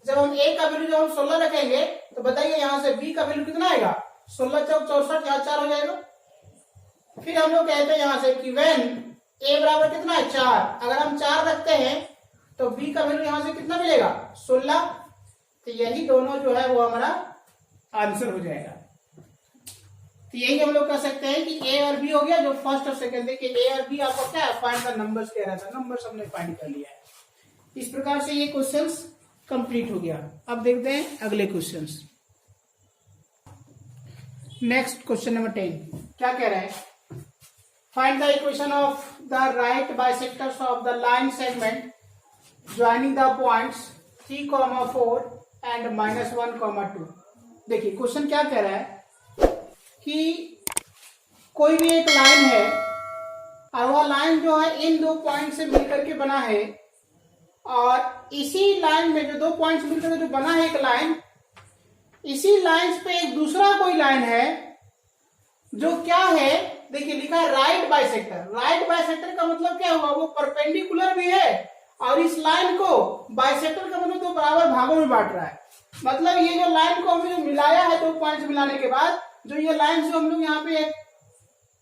जब हम a का वैल्यू जब हम 16 रखेंगे तो बताइए यहां से b का वैल्यू कितना आएगा 16 चौक 64, यहाँ 4 हो जाएगा। फिर हम लोग कहते हैं यहां से कि व्हेन a बराबर कितना है 4, अगर हम 4 रखते हैं तो b का वैल्यू यहां से कितना मिलेगा 16। तो यही दोनों जो है वो हमारा आंसर हो जाएगा। तो यही हम लोग कह सकते हैं कि a और b हो गया जो फर्स्ट और सेकंड, देखिए a और b आपको क्या है फाइंड द नंबर्स कह रहा था, नंबर्स हमने फाइंड कर लिया है। इस प्रकार से ये क्वेश्चंस कंप्लीट हो गया। अब देखते हैं अगले क्वेश्चंस। नेक्स्ट क्वेश्चन नंबर 10 क्या कह रहा है, find the equation of the right bisectors of the line segment joining the points 3, 4 and -1, 2। देखिए क्वेश्चन क्या कह रहा है कि कोई भी एक लाइन है और वह लाइन जो है इन दो पॉइंट से मिलकर के बना है, और इसी लाइन में जो दो पॉइंट्स मिलकर जो बना है एक लाइन, इसी लाइन पे एक दूसरा कोई लाइन है जो क्या है, देखिए लिखा है राइट बाइसेक्टर। राइट बाइसेक्टर का मतलब क्या हुआ, वो परपेंडिकुलर भी है और इस लाइन को बाइसेक्टर का मतलब तो बराबर भागों में बांट रहा है। मतलब ये जो लाइन को हमने जो मिलाया है दो पॉइंट्स मिलाने के बाद, जो ये लाइन जो हम लोग यहाँ पे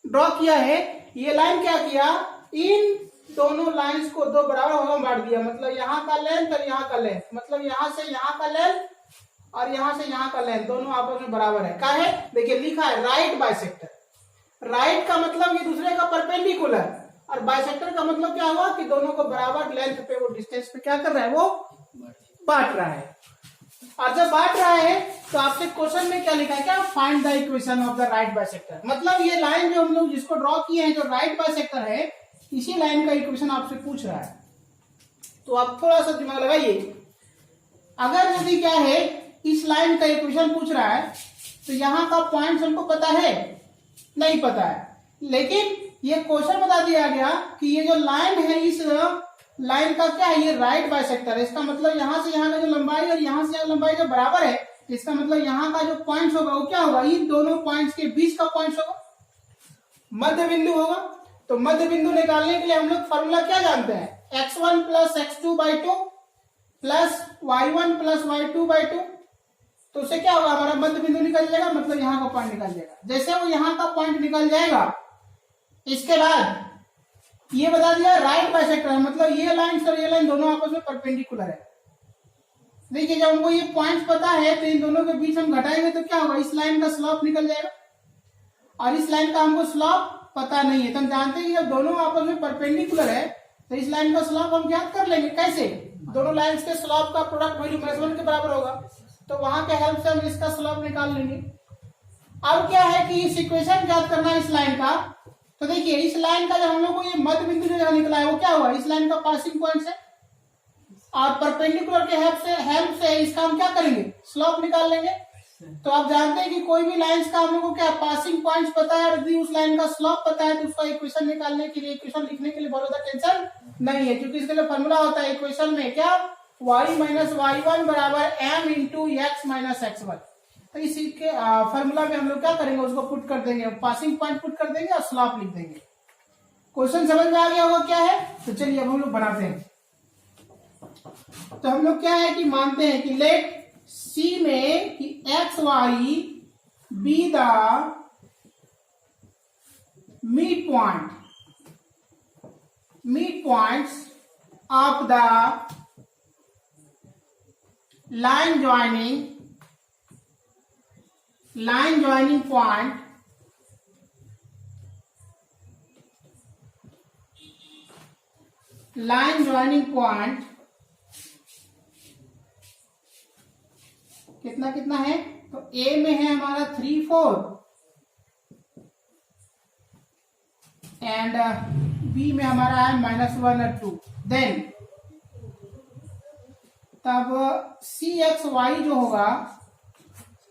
ड्रॉ किया है, ये लाइन क्या किया, इन दोनों लाइंस को दो बराबर भागों में बांट दिया। मतलब यहाँ का लेंथ और यहाँ का लेंथ, मतलब यहाँ से यहाँ का लेंथ और यहाँ से यहाँ का लेंथ दोनों आपस में बराबर है। क्या है, देखिए लिखा है राइट बाइसेक्टर। राइट का मतलब ये दूसरे का परपेंडिकुलर, और बाइसेक्टर का मतलब क्या हुआ कि दोनों को बराबर लेंथ पे, वो डिस्टेंस पे क्या कर रहा है, वो बांट रहा है। और जब बांट रहा है तो आपसे क्वेश्चन में क्या लिखा है, क्या, find the equation of the right bisector. मतलब ये लाइन जो हम लोग जिसको ड्रॉ किए हैं, जो राइट बाइसेक्टर है, इसी लाइन का इक्वेशन आपसे पूछ रहा है। तो आप थोड़ा सा दिमाग लगाइए। अगर यदि क्या है, इस लाइन का इक्वेशन पूछ रहा है, तो यहाँ का पॉइंट हमको पता है, नहीं पता है, लेकिन ये क्वेश्चन बता दिया गया कि ये जो लाइन है, इस लाइन का क्या है, ये राइट बाइसेक्टर है। इसका मतलब यहाँ से यहाँ का जो लंबाई और यहाँ से यहाँ लंबाई जो बराबर है, इसका मतलब यहाँ का जो पॉइंट होगा वो क्या होगा, इन दोनों पॉइंट्स के बीच का पॉइंट होगा, मध्य बिंदु होगा। तो मध्य बिंदु निकालने के लिए हम लोग फॉर्मूला क्या जानते हैं, x1 plus x2/2 plus y1 plus y2/2। तो उससे क्या होगा, हमारा मध्य बिंदु निकल जाएगा, मतलब यहाँ का पॉइंट निकल जाएगा। जैसे वो यहाँ का पॉइंट निकल जाएगा, इसके बाद ये बता दिया राइट बाइसेक्टर है, मतलब ये लाइन और ये लाइन दोनों आपस में परपेंडिकुलर है। देखिए जब हमको ये पॉइंट पता है, तो इन दोनों के बीच हम घटाएंगे तो क्या होगा, इस लाइन का स्लोप निकल जाएगा, और इस लाइन का हमको स्लोप पता नहीं है। तो हम जानते हैं कि जब दोनों आपस में परपेंडिकुलर है, तो इस लाइन का स्लोप हम ज्ञात कर लेंगे। कैसे, दोनों लाइंस के स्लोप का प्रोडक्ट वैल्यू -1 के बराबर होगा, तो वहां के हेल्प से हम इसका स्लोप निकाल लेंगे। अब क्या है कि इस इक्वेशन ज्ञात करना है इस लाइन का। तो देखिए इस लाइन का जब हम लोग को ये मध्य बिंदु जो निकला है, वो क्या हुआ, इस लाइन का पासिंग पॉइंट है, और परपेंडिकुलर के हेल्प से इसका हम क्या करेंगे, स्लोप निकाल लेंगे। तो आप जानते हैं कि कोई भी लाइंस का हम लोग को क्या पासिंग पॉइंट्स पता है, और यदि उस लाइन का स्लोप पता है, तो उसका इक्वेशन निकालने के लिए, इक्वेशन लिखने के लिए बहुत ज्यादा टेंशन नहीं है, क्योंकि इसके लिए फॉर्मूला होता है इक्वेशन में क्या, y माइनस y1 बराबर m into x minus x1। तो इसी के फॉर्मूला में हम लोग क्या करेंगे, उसको पुट कर देंगे, पासिंग पॉइंट पुट कर देंगे और स्लोप लिख देंगे। क्वेश्चन समझ में आ गया होगा क्या है। तो चलिए अब हम लोग बनाते हैं। तो हम लोग क्या है कि मानते हैं कि लेट C में कि x y be the midpoints of the line joining point कितना कितना है, तो A में है हमारा 3 4 एंड B में हमारा है -1 और 2। देन तब CXY जो होगा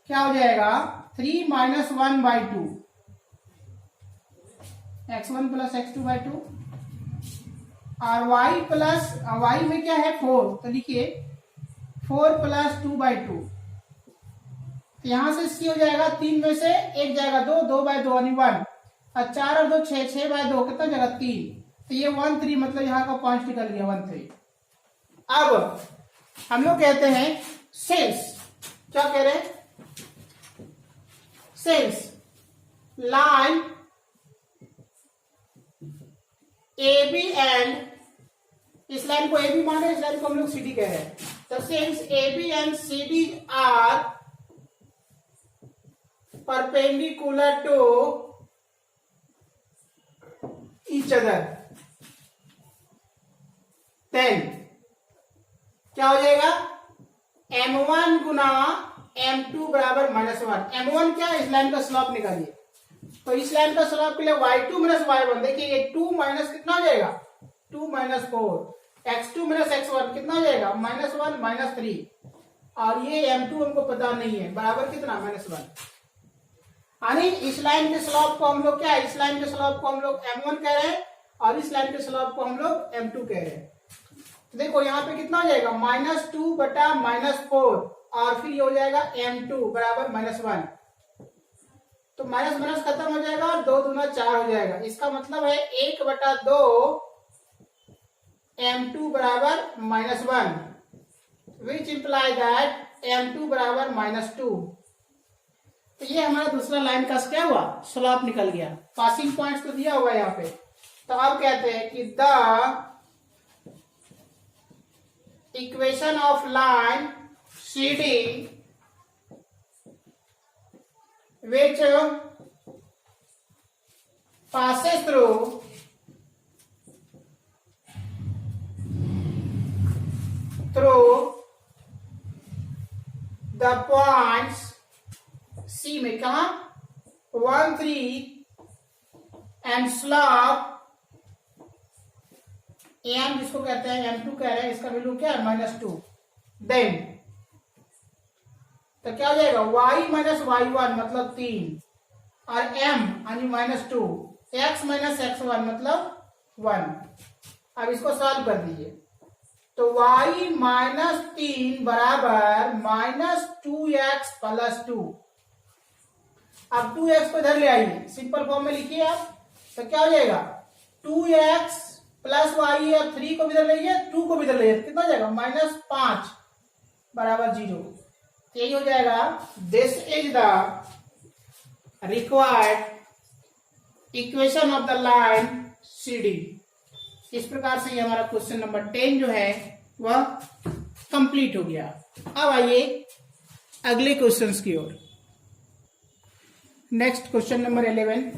क्या हो जाएगा, 3 - 1/2 x1 प्लस x2/2, और y में क्या है 4, तो लिखिए 4 प्लस 2/2। यहां से C हो जाएगा, 3 में से 1 जाएगा 2, 2/2 यानी 1, और 4 और 2 6, 6/2 कितना जाएगा 3। तो ये 1 3, मतलब यहाँ का पॉइंट निकल गया 1 3। अब हम लोग कहते हैं सिंस, क्या कह रहे हैं, सिंस लाइन AB एंड, इस लाइन को AB माने, इस लाइन को हम लोग CD कह रहे हैं। तो since AB and CD are perpendicular to each other, then क्या हो जाएगा, m1 गुना m2 बराबर -1। m1 क्या है, इस लाइन का स्लोप निकालिए। तो इस लाइन का स्लोप के लिए y2 - y1, देखिए ये 2 माइनस कितना हो जाएगा, 2 - 4, x2 - x1 कितना हो जाएगा, -1 -3, और ये m2 हमको पता नहीं है, बराबर कितना, -1। यानी इस लाइन के स्लोप को हम लोग क्या है, इस लाइन के स्लोप को हम लोग m1 कह रहे हैं, और इस लाइन के स्लोप को हम लोग m2 कह रहे हैं। तो देखो यहाँ पे कितना हो जाएगा, -2 बटा -4, और फिर ये हो जाएगा m2 बराबर -1। तो माइनस माइनस खत्म हो जाएगा, और 2 दूना 4 हो जाएगा। इसका मतलब है 1/2 m2 बराबर -1, विच इंप्लाई दैट m2 बराबर -2। तो ये हमारा दूसरा लाइन का क्या हुआ, स्लोप निकल गया। पासिंग पॉइंट्स तो दिया हुआ है यहाँ पे। तो अब कहते हैं कि the equation of line CD which passes through the points C में, कहा 1, 3 and slope M जिसको कहते हैं M2 कह रहे हैं, इसका वैल्यू क्या है -2। देन तो क्या हो जाएगा y माइनस y1 मतलब 3 और m यानी -2, x माइनस x1 मतलब 1। अब इसको सॉल्व कर दीजिए तो y माइनस 3 बराबर -2x प्लस 2। अब 2x को इधर ले आइए, सिंपल फॉर्म में लिखिए आप। तो क्या हो जाएगा 2x प्लस y, अब 3 को भी इधर ले, 2 को भी इधर ले, कितना हो जाएगा -5 बराबर 0। यही हो जाएगा this is the required equation of the line CD। इस प्रकार से ये हमारा क्वेश्चन नंबर 10 जो है वह कंप्लीट हो गया। अब आइए अगले क्वेश्चंस की ओर। Next question number 11।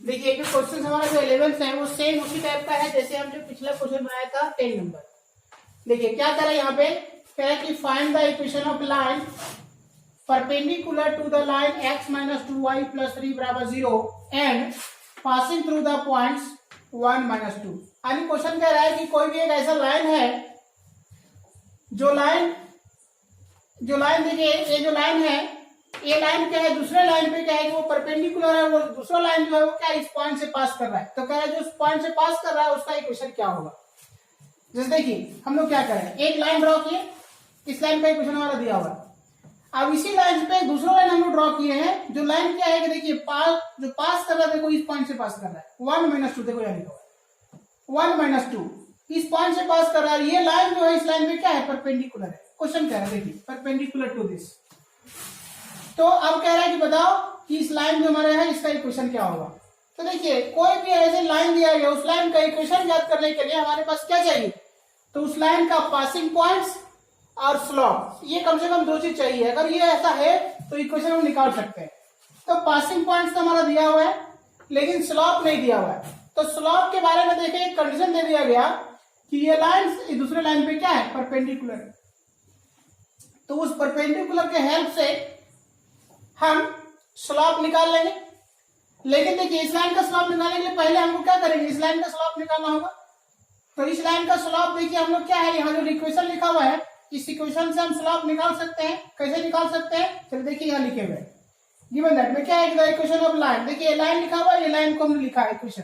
देखिए जो क्वेश्चन हमारा जो 11th है वो सेम उसी टाइप का है जैसे हम जो पिछला क्वेश्चन बनाया था 10 नंबर। देखिए क्या करें यहाँ पे, कह रहे कि find the equation of line perpendicular to the line x minus 2y plus 3 बराबर 0 and passing through the points 1 minus 2। यानी क्वेश्चन कह रहा है कि कोई भी एक ऐसा लाइन है जो लाइन देखिए ये जो लाइन है, ये लाइन क्या है दूसरे लाइन पे क्या है कि वो परपेंडिकुलर है, वो दूसरा लाइन जो है वो क्या इस पॉइंट से पास कर रहा है। तो कह रहा है जो उस पॉइंट से पास कर रहा है उसका इक्वेशन क्या होगा। जैसे देखिए हम लोग क्या कर रहे हैं, एक लाइन ड्रॉ किए, इस लाइन का इक्वेशन हमारा दिया हुआ है। अब इसी लाइन पे दूसरा लाइन हम लोग ड्रॉ किए हैं जो लाइन क्या है कि देखिए जो पास कर रहा है देखो इस पॉइंट से पास कर रहा है 1 माइनस 2, देखो यहाँ लिखा हुआ है 1 माइनस 2 इस पॉइंट से पास कर रहा है। ये लाइन जो है इस लाइन पे क्या है परपेंडिकुलर है। क्वेश्चन क्या है देखिए परपेंडिकुलर टू दिस। तो अब कह रहा है कि बताओ कि इस लाइन जो हमारे है इसका इक्वेशन क्या होगा। तो देखिए कोई भी ऐसे लाइन दिया गया उस लाइन का इक्वेशन ज्ञात करने के लिए हमारे पास क्या चाहिए, तो उस लाइन का पासिंग पॉइंट्स और स्लोप, ये कम से कम 2 चीज चाहिए। अगर ये ऐसा है तो इक्वेशन हम निकाल सकते हैं। तो पासिंग पॉइंट्स तो हमारा दिया हुआ है लेकिन स्लोप नहीं दिया हुआ है। तो स्लोप के बारे में देखिए एक कंडीशन दे दिया गया कि ये लाइन दूसरे लाइन पे क्या है परपेंडिकुलर है। तो उस परपेंडिकुलर के हेल्प से हम स्लोप निकाल लेंगे। लेकिन देखिए इस लाइन का स्लोप निकालने के लिए पहले हमको क्या करेंगे, इस लाइन का स्लोप निकालना होगा। तो इस लाइन का स्लोप देखिए हम लोग क्या है, यहाँ जो इक्वेशन लिखा हुआ है इस इक्वेशन से हम स्लोप निकाल सकते हैं। कैसे निकाल सकते हैं, चलिए देखिए यहाँ लिखे हुए गिवन दैट में क्या है द इक्वेशन ऑफ लाइन। देखिए लाइन लिखा हुआ है, ये लाइन को हमने लिखा है इक्वेशन।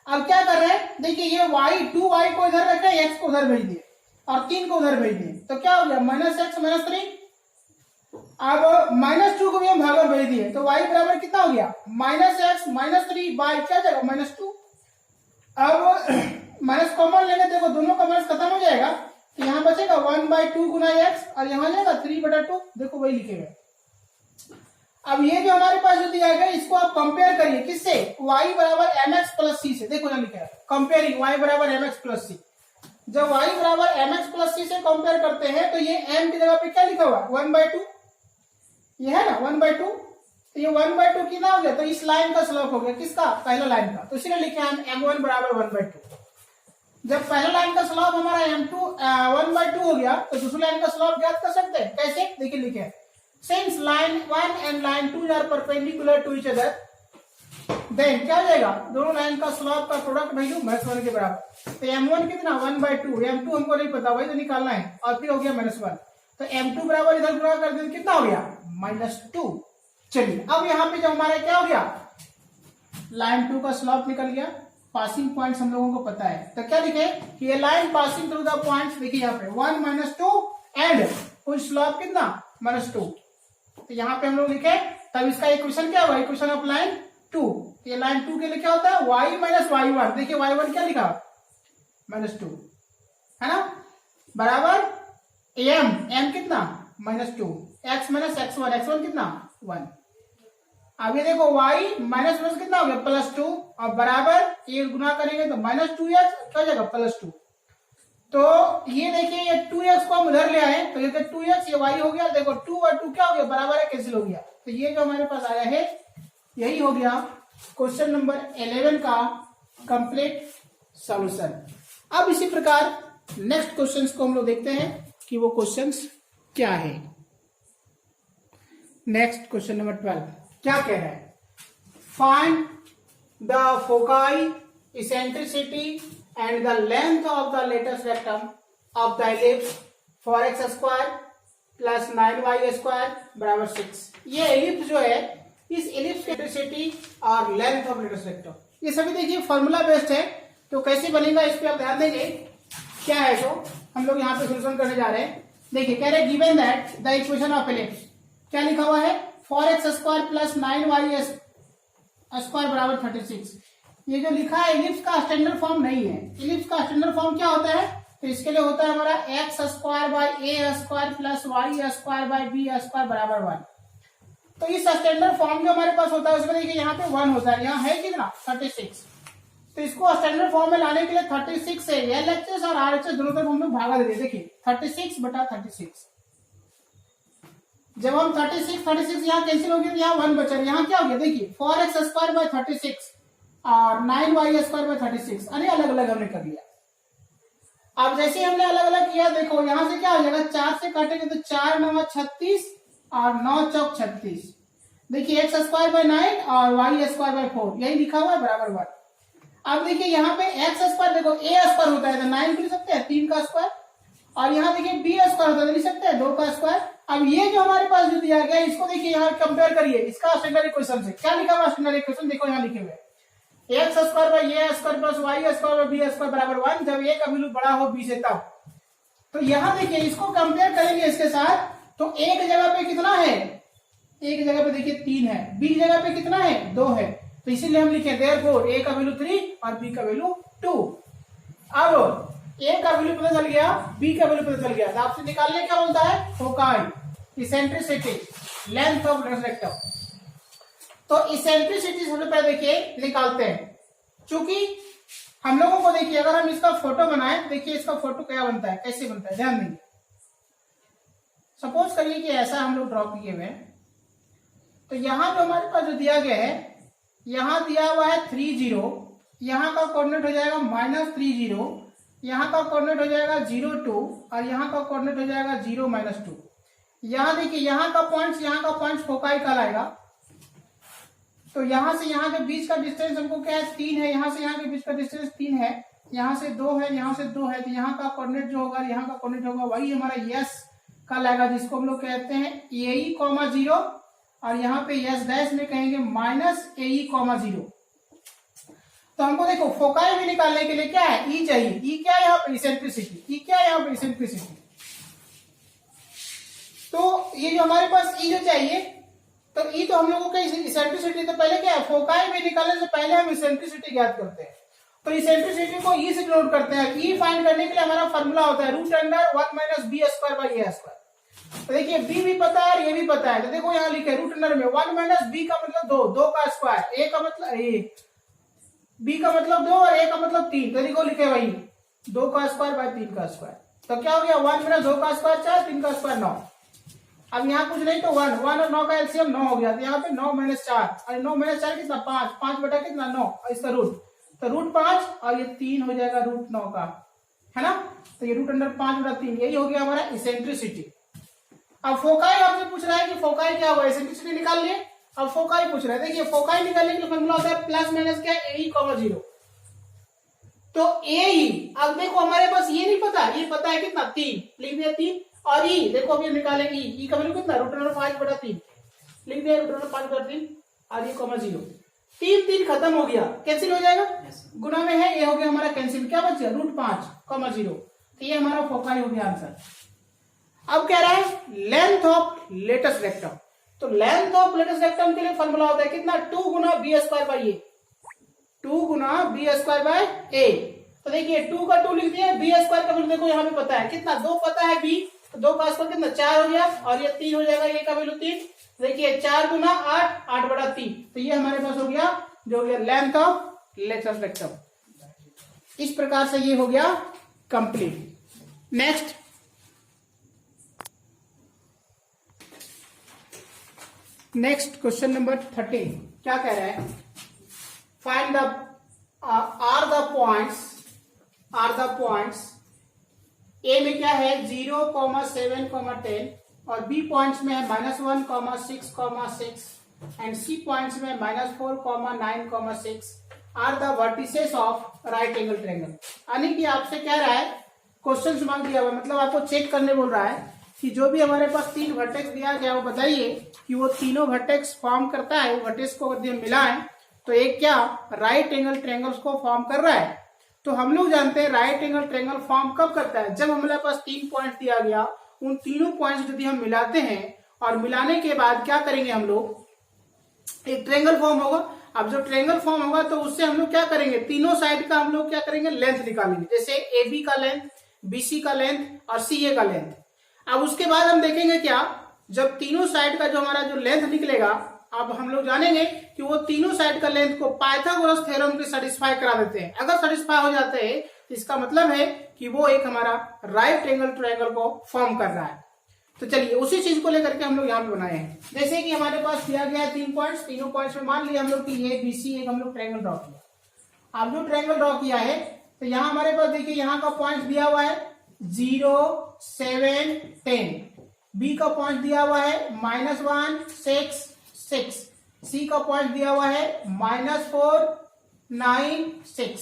अब क्या कर रहे हैं देखिए ये y को इधर रखे, x को उधर भेज दिए और 3 को उधर भेज दिए। तो क्या हो गया -x -3। अब -2 को भी हम भागकर भेज दिए तो y बराबर कितना हो गया -x -3 बाय क्या जाएगा -2। अब माइनस कॉमन लेंगे, देखो दोनों का माइनस खत्म हो जाएगा तो यहाँ बचेगा 1/2 गुना x और यहाँ जाएगा 3/2, देखो वही लिखे गए। अब ये जो हमारे पास जो दिया गया इसको आप कंपेयर करिए किससे, y बराबर mx प्लस c से। देखो यहाँ लिखा है कंपेयरिंग y बराबर mx प्लस c। जब y बराबर mx प्लस c से कंपेयर करते हैं तो ये m की जगह पे क्या लिखा हुआ 1/2, ये है ना 1/2। तो ये 1/2 कितना हो गया, तो इस लाइन का स्लोप हो गया किसका, पहला लाइन का। तो इसीलिए लिखे हम m1 बराबर 1/2। जब पहला लाइन का स्लोप हमारा m2 1/2 हो गया तो दूसरी लाइन का स्लोप ज्ञात कर सकते हैं। कैसे, देखिए लिखे since line 1 and line 2 are perpendicular to each other then क्या हो जाएगा, दोनों लाइन का स्लोप का प्रोडक्ट वैल्यू -1 के बराबर। तो m1 कितना 1/2, m2 हमको नहीं पता वही तो निकालना है और फिर हो गया -1। तो m2 बराबर इधर गुणा कर दें कितना हो गया -2। चलिए अब यहाँ पे जो हमारा क्या हो गया लाइन 2 का स्लोप निकल गया, पासिंग पॉइंट्स हम लोगों को पता है। तो क्या लिखे कि ये line passing through the points, देखिए यहाँ पे 1 -2 एंड कुछ स्लोप कितना -2। तो यहाँ पे हम लोग लिखे तब इसका इक्वेशन क्या हुआ, इक्वेशन ऑफ लाइन 2। ये लाइन 2 के लिए क्या होता है y माइनस y1, देखिए y1 क्या लिखा -2 है ना, बराबर m कितना -2, x माइनस x1, x1 कितना 1। अब ये देखो y माइनस माइनस कितना हो गया +2 और बराबर ये गुना करेंगे तो -2x क्या हो जाएगा +2। तो ये देखिए ये 2x को हम उधर ले आए तो ये 2x ये y हो गया, देखो 2 और 2 क्या हो गया बराबर है, कैंसिल हो गया। तो ये जो हमारे पास आया है यही हो गया क्वेश्चन नंबर 11 का कंप्लीट सॉल्यूशन। अब इसी प्रकार नेक्स्ट क्वेश्चंस को हम लोग देखते हैं कि वो क्वेश्चंस क्या है। नेक्स्ट क्वेश्चन नंबर 12 क्या कह रहा है, find the foci, eccentricity and the length of the latest rectum of the ellipse for x square plus 9y square बराबर 6। ये एलिप्स जो है इस एलिप्स की इसेंट्रिसिटी और लेंथ ऑफ लेटेस्ट रेक्टम ये सभी देखिए फॉर्मूला बेस्ड है, तो कैसे बनेगा इस पे आप ध्यान देंगे। क्या है तो हम लोग यहाँ पे सोल्यूशन करने जा रहे हैं। देखिए कह रहे given that the equation of ellipse क्या लिखा हुआ है, 4x square plus 9y square बराबर 36। ये जो लिखा है एलिप्स का स्टैंडर्ड फॉर्म नहीं है। एलिप्स का स्टैंडर्ड फॉर्म क्या होता है, तो इसके लिए होता है हमारा X square by A square plus Y square by B square बराबर 1। तो इस स्टैंडर्ड फॉर्म जो हमारे पास होता है उसमें देखिए यहाँ पे 1 होता है, यहाँ है कितना 36। तो इसको स्टैंडर्ड फॉर्म में लाने के लिए 36 से LHS और RHS दोनों तरफ हम लोग भागा देते हैं। देखिए 36/36, जब हम 36 यहाँ कैंसिल हो गया तो यहाँ 1 बचा, यहाँ क्या हो गया देखिए 4x स्क्वायर बाय 36 और 9y स्क्वायर बाय 36, अरे अलग अलग हमने कर लिया। अब जैसे हमने अलग अलग किया देखो यहाँ से क्या हो जाएगा, 4 से काटेंगे तो 4 9 36 और 9 चौक 36। देखिए x स्क्वायर बाय 9 और y स्क्वायर बाय 4 यही लिखा हुआ है बराबर 1। अब देखिए यहाँ पे x स्क्वायर देखो a स्क्वायर होता है तो 9 लिख सकते हैं 3 का स्क्वायर, और यहाँ देखिए b स्क्वायर होता है लिख सकते हैं 2 का स्क्वायर। अब ये जो हमारे पास जो दिया गया इसको देखिए यहाँ कंपेयर करिए इसका स्टैंडर्ड इक्वेशन से, क्या लिखा हुआ स्टैंडर्ड इक्वेशन देखो यहाँ लिखे हुए X square by A square plus Y square by B square बराबर 1, जब ए का वैल्यू बड़ा हो b से तब। तो यहाँ देखिए इसको कंपेयर करेंगे इसके साथ, तो एक जगह पे कितना है, एक जगह पे देखिए 3 है, बी की जगह पे कितना है 2 है, तो इसीलिए हम लिखे देयरफॉर ए का वैल्यू 3 और बी का वैल्यू 2। अब ए का वैल्यू पता चल गया, बी का वैल्यू पता चल गया, तो आपसे निकालने क्या बोलता है foci, eccentricity, length of rectum. तो इसेंट्रिसिटी सबसे पहले देखिए निकालते हैं, चूंकि हम लोगों को देखिए अगर हम इसका फोटो बनाए, देखिए इसका फोटो क्या बनता है, कैसे बनता है, ध्यान देंगे। सपोज करिए कि ऐसा हम लोग ड्रॉ किए हुए हैं, तो यहां जो हमारे पास जो दिया गया है, यहां दिया हुआ है 30, यहां का कोऑर्डिनेट हो जाएगा -30, यहां का कोऑर्डिनेट हो जाएगा 02 और यहां का कोऑर्डिनेट हो जाएगा 0 -2। यहां देखिए यहाँ का पॉइंट फोकाई कहलाएगा। तो यहां से यहाँ के बीच का डिस्टेंस हमको क्या है 3 है, यहाँ से यहाँ के बीच का डिस्टेंस 3 है, यहाँ से 2 है, यहाँ से 2 है, तो यहाँ का कोऑर्डिनेट जो होगा, यहाँ का कोऑर्डिनेट होगा वही हमारा यस का लाएगा, जिसको हम लोग कहते हैं AE, 0 और यहाँ पे यस डैश में कहेंगे -AE, 0। तो हमको देखो फोकाई भी निकालने के लिए क्या है ई चाहिए, ई क्या है यहाँ पे इसेंट्रिसिटी, ई क्या है यहाँ पे इसेंट्रिसिटी। तो ये जो हमारे पास ई जो चाहिए, तो ई तो हम लोगों का इसेंट्रिसिटी, तो पहले क्या है फोकाई भी निकालने से पहले हम इसेंट्रिसिटी ज्ञात करते हैं। तो इसेंट्रिसिटी को ई से डिनोट करते हैं। ई फाइंड करने के लिए हमारा फॉर्मूला होता है √1 - b square by a square. तो देखिए b भी पता है और ये भी पता है, तो देखो यहाँ लिखे √1 में 1 - b का मतलब 2 का स्क्वायर, a का मतलब b का मतलब 2 और a का मतलब 3, तो देखो लिखे वही 2 का स्क्वायर बाय 3 का स्क्वायर। तो क्या हो गया 1 - 2 का स्क्वायर 4, 3 का स्क्वायर 9। अब यहाँ कुछ नहीं तो 1 और 9 का एलसीएम 9 हो गया, तो यहाँ पे 9 - 4 और 9 - 4 कितना 5 बटा कितना 9 और इसका रूट, तो √5 और ये 3 हो जाएगा √9 का, है ना। तो ये √5/3 यही हो गया हमारा इसेंट्रिसिटी। अब फोकाई आपसे पूछ रहा है कि फोकाई क्या हुआ, इसेंट्रिसिटी निकाल लिए। अब फोकाई पूछ रहा है, देखिए फोकाई निकालने के लिए फॉर्मूला होता है प्लस माइनस क्या AE, 0। तो AE, अब देखो हमारे पास ये नहीं पता, ये पता है कितना 3, लिख दिया 3, और ई देखो अभी निकालेंगे ई का वैल्यू कितना √5/3, लिख दिया √5/3 और ये 0, 3 खत्म हो गया, कैंसिल हो जाएगा, गुना में है ये हो गया हमारा कैंसिल, क्या बच गया √5, 0। तो ये हमारा फोकाई हो गया आंसर। अब कह रहा है लेंथ ऑफ लेटेस्ट रेक्टम, तो लेंथ ऑफ लेटेस्ट रेक्टम के लिए फॉर्मूला होता है कितना 2 गुना b square by a, 2 Guna b square by a। तो देखिए 2 का 2 लिख दिया, b स्क्वायर का वैल्यू देखो यहाँ पे पता है कितना 2 पता है b, तो 2 का स्क्वायर कितना 4 हो गया और ये 3 हो जाएगा, ये का वैल्यू 3। देखिए 4 गुना 8, 8 बटा 3, तो ये हमारे पास हो गया जो हो गया लेंथ ऑफ लेटरल रेक्टम। इस प्रकार से ये हो गया कंप्लीट। नेक्स्ट क्वेश्चन नंबर 13 क्या कह रहा है, find the R the points A में क्या है 0, 7, 10 और बी पॉइंट्स में है -1, 6, 6 एंड सी पॉइंट्स में -4, 9, 6 are the vertices of right angle triangle. यानी कि आपसे कह रहा है, क्वेश्चन मांग दिया हुआ, मतलब आपको चेक करने बोल रहा है कि जो भी हमारे पास 3 वर्टेक्स दिया गया वो बताइए कि वो तीनों वर्टेक्स फॉर्म करता है, वो वर्टेक्स को अगर मिलाएं तो एक क्या राइट एंगल ट्रायंगल्स को फॉर्म कर रहा है। तो हम लोग जानते हैं राइट एंगल ट्रायंगल फॉर्म कब करता है, जब हमारे पास 3 पॉइंट दिया गया, उन तीनों पॉइंट्स यदि हम मिलाते हैं और मिलाने के बाद क्या करेंगे हम लोग, एक ट्रायंगल फॉर्म होगा। अब जो ट्रायंगल फॉर्म होगा तो उससे हम लोग क्या करेंगे, तीनों साइड का हम लोग क्या करेंगे लेंथ निकालेंगे, जैसे ए बी का लेंथ, बीसी का लेंथ और सी ए का लेंथ। अब उसके बाद हम देखेंगे क्या, जब तीनों साइड का जो हमारा जो लेंथ निकलेगा, अब हम लोग जानेंगे कि वो तीनों साइड का लेंथ को पाइथागोरस थ्योरम के सेटिस्फाई करा देते हैं। अगर सेटिस्फाई हो जाते हैं तो इसका मतलब है कि वो एक हमारा राइट एंगल ट्रायंगल को फॉर्म कर रहा है। तो चलिए उसी चीज को लेकर के हम लोग यहाँ पे बनाए हैं। जैसे कि हमारे पास दिया गया है 3 पॉइंट्स, तीनों पॉइंट्स में मान लिया हम लोग कि ये बीसी एक हम लोग ट्रायंगल ड्रॉ किया। अब जो ट्रायंगल ड्रॉ किया है तो यहाँ हमारे पास देखिए यहाँ का पॉइंट दिया हुआ है 0, 7, 10, बी का पॉइंट दिया हुआ है -1, 6, 6, सी का पॉइंट दिया हुआ है -4, 9, 6।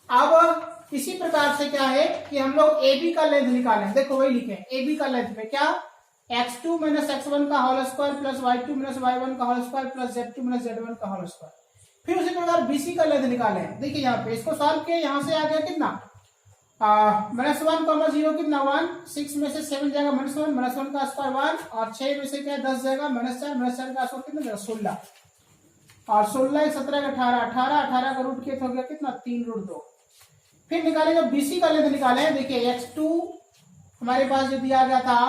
अब इसी प्रकार से क्या है कि हम लोग ए बी का लेंथ निकालें, देखो वही लिखे ए बी का लेंथ में क्या x2 - x1 का whole square plus y2 - y1 का whole square plus z2 - z1 का होल स्क्वायर। फिर उसी प्रकार बीसी का लेंथ निकालें, देखिए यहाँ पे इसको सॉल्व किया, यहाँ से आ गया कितना -1, 0 कितना 1, 6 में से 7 जाएगा -1, -1 का स्क्वायर 1 और 6 में से क्या 10 जाएगा -4, -4 का स्क्वायर कितना जाएगा 16 और 16, 17 का 18 का रूट किया तो हो गया कितना 3√2। फिर निकालेंगे बीसी का लेंथ निकाले, देखिए x2 हमारे पास जो दिया गया था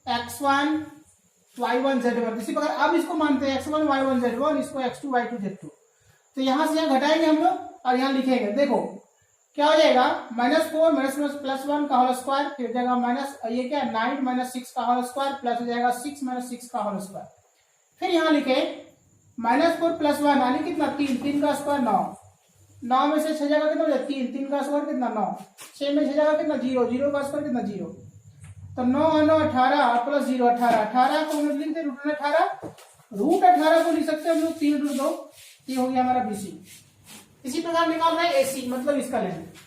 x1, y1, z1, इसी प्रकार अब इसको मानते हैं x1, y1, z1, इसको x2, y2, z2। तो यहां से यहाँ घटाएंगे हम लोग और यहाँ लिखेंगे, देखो क्या हो जाएगा -4 +1 का होल स्क्वायर, फिर जाएगा माइनस ये क्या 9 - 6 का होल स्क्वायर प्लस हो जाएगा 6 - 6 का होल स्क्वायर। फिर यहाँ लिखे -4 + 1 यानी कितना 3, 3 का स्क्वायर 9, 9 में से 6 जाएगा कितना हो जाएगा 3, 3 का स्क्वायर कितना 9, 6 में 6 जाएगा कितना 0, 0 का स्क्वायर कितना 0, तो 9 और 9 18 प्लस 0 18, 18 को हम लोग लिखते √18 को लिख सकते हैं हम लोग 3√2, ये हो गया हमारा बीसी। इसी प्रकार निकाल रहे हैं एसी, मतलब इसका लेंथ।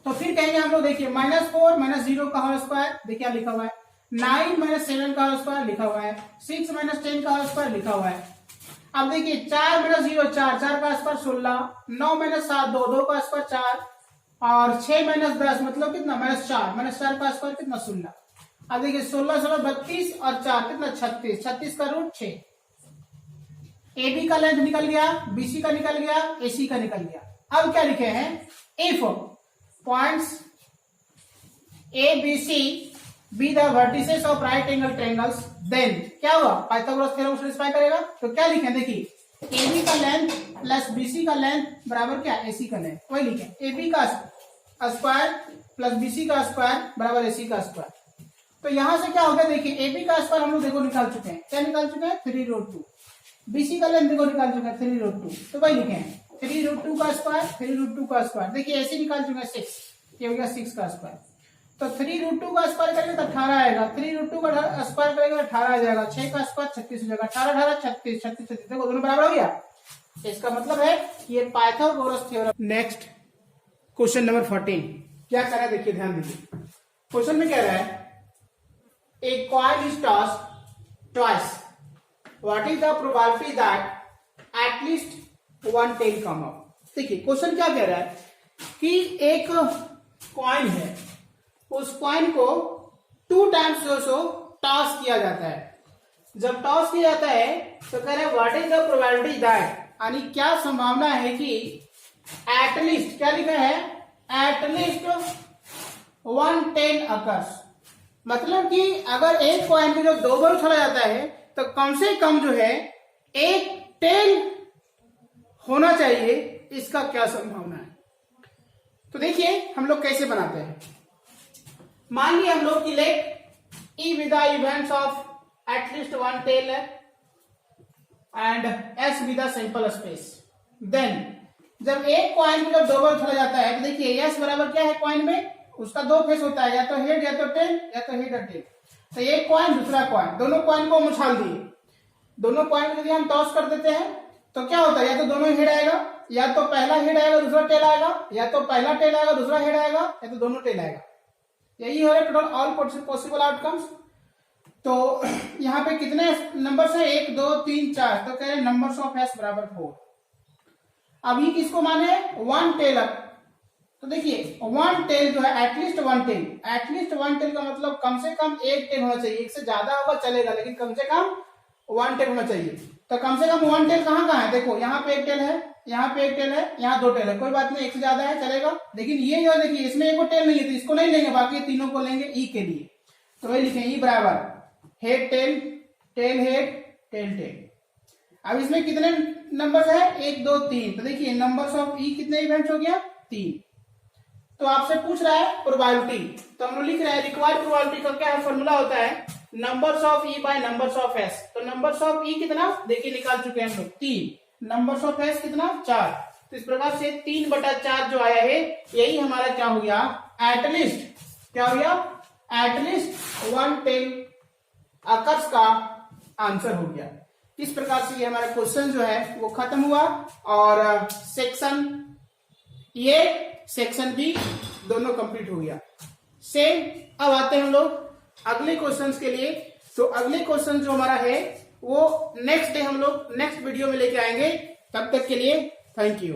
तो फिर कहेंगे हम लोग देखिए -4 - 0 का होल स्क्वायर, देखिए लिखा हुआ है 9 - 7 का होल स्क्वायर लिखा हुआ है, 6 - 10 का होल स्क्वायर लिखा हुआ है। अब देखिए 4 - 0 4, 4 का स्क्वायर 16, 9 - 7 2, 2 का स्क्वायर 4 और 6 - 10 मतलब कितना -4, -4 का स्क्वायर कितना 16। अब देखिए 16 16 32 और 4 कितना 36, 36 का रूट 6। ए बी का लेंथ निकल गया, बीसी का निकल गया, एसी का निकल गया। अब क्या लिखे हैं, if points A B C be the vertices of right angle triangles, then क्या हुआ पाइथागोरस थ्योरम को सेटिस्फाई करेगा। तो क्या लिखें, देखिए ए बी का लेंथ प्लस बीसी का लेंथ बराबर क्या एसी का लेंथ, वही लिखें ए बी का स्क्वायर प्लस बीसी का स्क्वायर बराबर एसी का स्क्वायर। तो यहां से क्या हो गया, देखिए ए बी का स्क्वायर हम लोग देखो निकाल चुके हैं, क्या निकाल चुके हैं 3√2, बीसी का लेंथ देखो निकाल चुके हैं 3√2, तो वही लिखे 3√2 का स्क्वायर 3√2 का स्क्वायर। देखिए ऐसे निकाल चुके हैं 6, ये हो गया 6 का स्क्वायर। तो 3√2 का स्क्वायर करेंगे तो 18 आएगा, 3√2 का स्क्वायर करेंगे तो 18 आ जाएगा, 6 का स्क्वायर 36 हो जाएगा, 18 18 36 36 36, देखो दोनों बराबर हो गया। इसका मतलब है ये Pythagoras theorem. Next question number 14 क्या कर रहा है, देखिए ध्यान दीजिए। क्वेश्चन में कह रहा है a coin is tossed twice, what is the probability that at least one tail come out. देखिए क्वेश्चन क्या कह रहा है कि एक कॉइन है, उस कॉइन को 2 टाइम्स जो टॉस किया जाता है। जब टॉस किया जाता है तो कह रहे हैं what is the probability that, यानी क्या संभावना है कि एटलीस्ट क्या लिखा है, एटलीस्ट 1 टेल अकर्स, मतलब कि अगर एक कॉइन को जब 2 बार उछाला जाता है तो कम से कम जो है 1 टेल होना चाहिए। इसका क्या संभावना है? तो देखिए हम लोग कैसे बनाते हैं। मान लिया हम लोग की late E with the events of at least 1 tail and S with the simple space. Then जब एक कॉइन को जब 2 बार उछाला जाता है तो देखिए S बराबर क्या है कॉइन में, उसका 2 फेस होता है, या तो हेड या तो टेल, या तो हेड और टेल। तो एक कॉइन दूसरा कॉइन, दोनों कॉइन को हम उछाल दिए। दोनों कॉइन को यदि हम टॉस कर देते हैं तो क्या होता है, या तो दोनों हेड आएगा, या तो पहला हेड आएगा दूसरा टेल आएगा, या तो पहला टेल आएगा दूसरा हेड आएगा, या तो दोनों टेल आएगा। यही हो रहा है टोटल ऑल पॉसिबल आउटकम्स। तो यहाँ पे कितने नंबर्स है, 1 2 3 4, तो कह रहे नंबर्स ऑफ एस बराबर 4। अब ये किसको माने, 1 टेल अप। तो देखिए 1 टेल जो है एटलीस्ट 1 टेल, एटलीस्ट 1 टेल का मतलब कम से कम 1 टेल होना चाहिए। 1 से ज्यादा होगा चलेगा लेकिन कम से कम 1 टेल होना चाहिए। तो कम से कम 1 टेल कहाँ कहाँ है, देखो यहाँ पे 1 टेल है, यहाँ पे 1 टेल है, यहाँ 2 टेल है, कोई बात नहीं 1 से ज्यादा है चलेगा। लेकिन ये जो देखिए इसमें एक टेल नहीं है तो इसको नहीं लेंगे, बाकी तीनों को लेंगे ई के लिए। तो वही लिखें ई बराबर head tail, tail head, tail tail. अब इसमें कितने नंबर है, 1 2 3, तो देखिए नंबर्स ऑफ ई कितने इवेंट्स हो गया, 3। तो आपसे पूछ रहा है प्रोबेबिलिटी, तो हम लोग लिख रहे हैं रिक्वायर्ड प्रोबेबिलिटी का क्या फॉर्मूला होता है, numbers of E by numbers of S. तो नंबर्स ऑफ ई कितना देखिए निकाल चुके हैं हम लोग 3, नंबर्स ऑफ एस कितना 4। तो इस प्रकार से 3/4 जो आया है यही हमारा क्या हो गया, एटलीस्ट क्या हो गया, एटलीस्ट 1 टेल अकर्स का आंसर हो गया। इस प्रकार से ये हमारा क्वेश्चन जो है वो खत्म हुआ और सेक्शन ए सेक्शन बी दोनों कंप्लीट हो गया। सेम अब आते हैं हम लोग अगले क्वेश्चंस के लिए। तो अगले क्वेश्चन जो हमारा है वो नेक्स्ट डे हम लोग नेक्स्ट वीडियो में लेके आएंगे। तब तक के लिए थैंक यू।